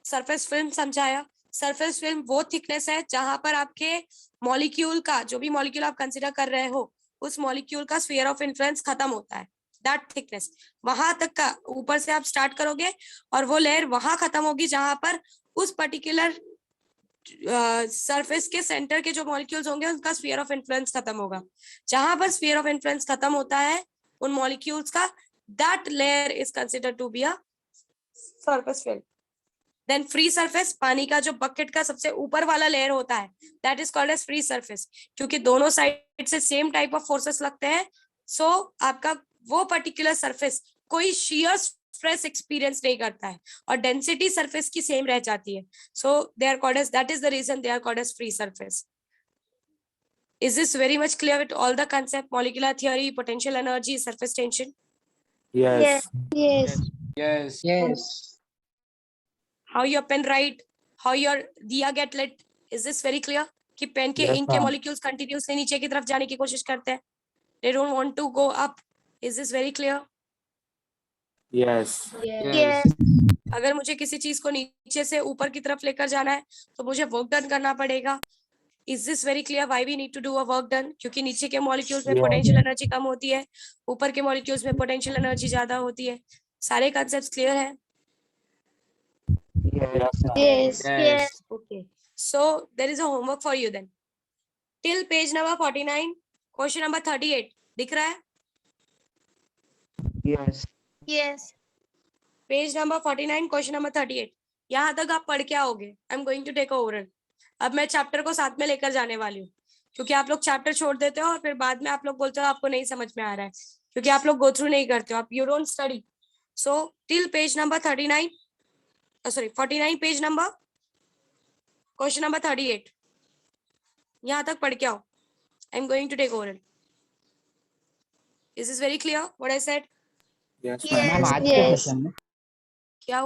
सरफेस फिल्म समझाया. सरफेस फिल्म वो थिकनेस है जहां पर आपके मॉलिक्यूल का, जो भी मॉलिक्यूल आप कंसीडर कर रहे हो, उस मॉलिक्यूल का स्फीयर ऑफ इन्फ्लुएंस खत्म होता है. दैट थिकनेस, वहां तक का ऊपर से आप स्टार्ट करोगे और वो लेयर वहां खत्म होगी जहां पर उस पर्टिकुलर सरफेस के सेंटर के जो मॉलिक्यूल्स होंगे उनका स्फीयर ऑफ इन्फ्लुएंस खत्म होगा. जहां पर स्फीयर ऑफ इन्फ्लुएंस खत्म होता है उन मॉलिक्यूल्स का, that layer is considered to be a surface film. Then free surface, पानी का जो बकेट का सबसे ऊपर वाला लेयर होता है, that is called as free surface, क्योंकि दोनों साइड से सेम टाइप ऑफ फोर्सेस लगते हैं। सो आपका वो पर्टिकुलर सरफेस कोई शियर स्ट्रेस एक्सपीरियंस नहीं करता है और डेंसिटी सरफेस की सेम रह जाती है। So they are called as, that is the reason they are called as free surface. Is this very much clear with all the concept, molecular theory, potential energy, surface tension?
Yes.
Yes.
Yes.
Yes.
How your pen write, how your diya get lit, is this very clear? कि pen के
Yes,
ink के
ma'am.
Molecules continuously नीचे की तरफ जाने की कोशिश करते हैं, they don't want to go up. Is this very clear?
Yes.
Yes.
अगर मुझे किसी चीज को नीचे से ऊपर की तरफ लेकर जाना है तो मुझे वर्क डन करना पड़ेगा। Is this very clear why we need to do a work done? क्योंकि नीचे के मॉलिक्यूल्स में
Yeah.
पोटेंशियल एनर्जी कम होती है, ऊपर के मॉलिक्यूल्स में पोटेंशियल एनर्जी ज्यादा होती है। सारे कंसेप्ट्स क्लियर है?
Yes.
Yes.
Yes.
Okay. So there is a homework for you then. Till page number 49, question number 38 दिख रहा है?
Yes.
Yes.
Page number 49 question number 38 यहाँ तक आप पढ़ के आओगे। I am going to take over. अब मैं चैप्टर को साथ में लेकर जाने वाली हूँ, क्योंकि आप लोग चैप्टर छोड़ देते हो और फिर बाद में आप लोग बोलते हो आपको नहीं समझ में आ रहा है, क्योंकि आप लोग गो थ्रू नहीं करते हो, आप you don't study. So till page number 39, sorry 49 page number question number 38 यहाँ तक पढ़ के आओ। I am going to take over. Is this very clear what I said?
Yes.
Yes.
Ma'am आज के
Yes.
सेशन में
क्या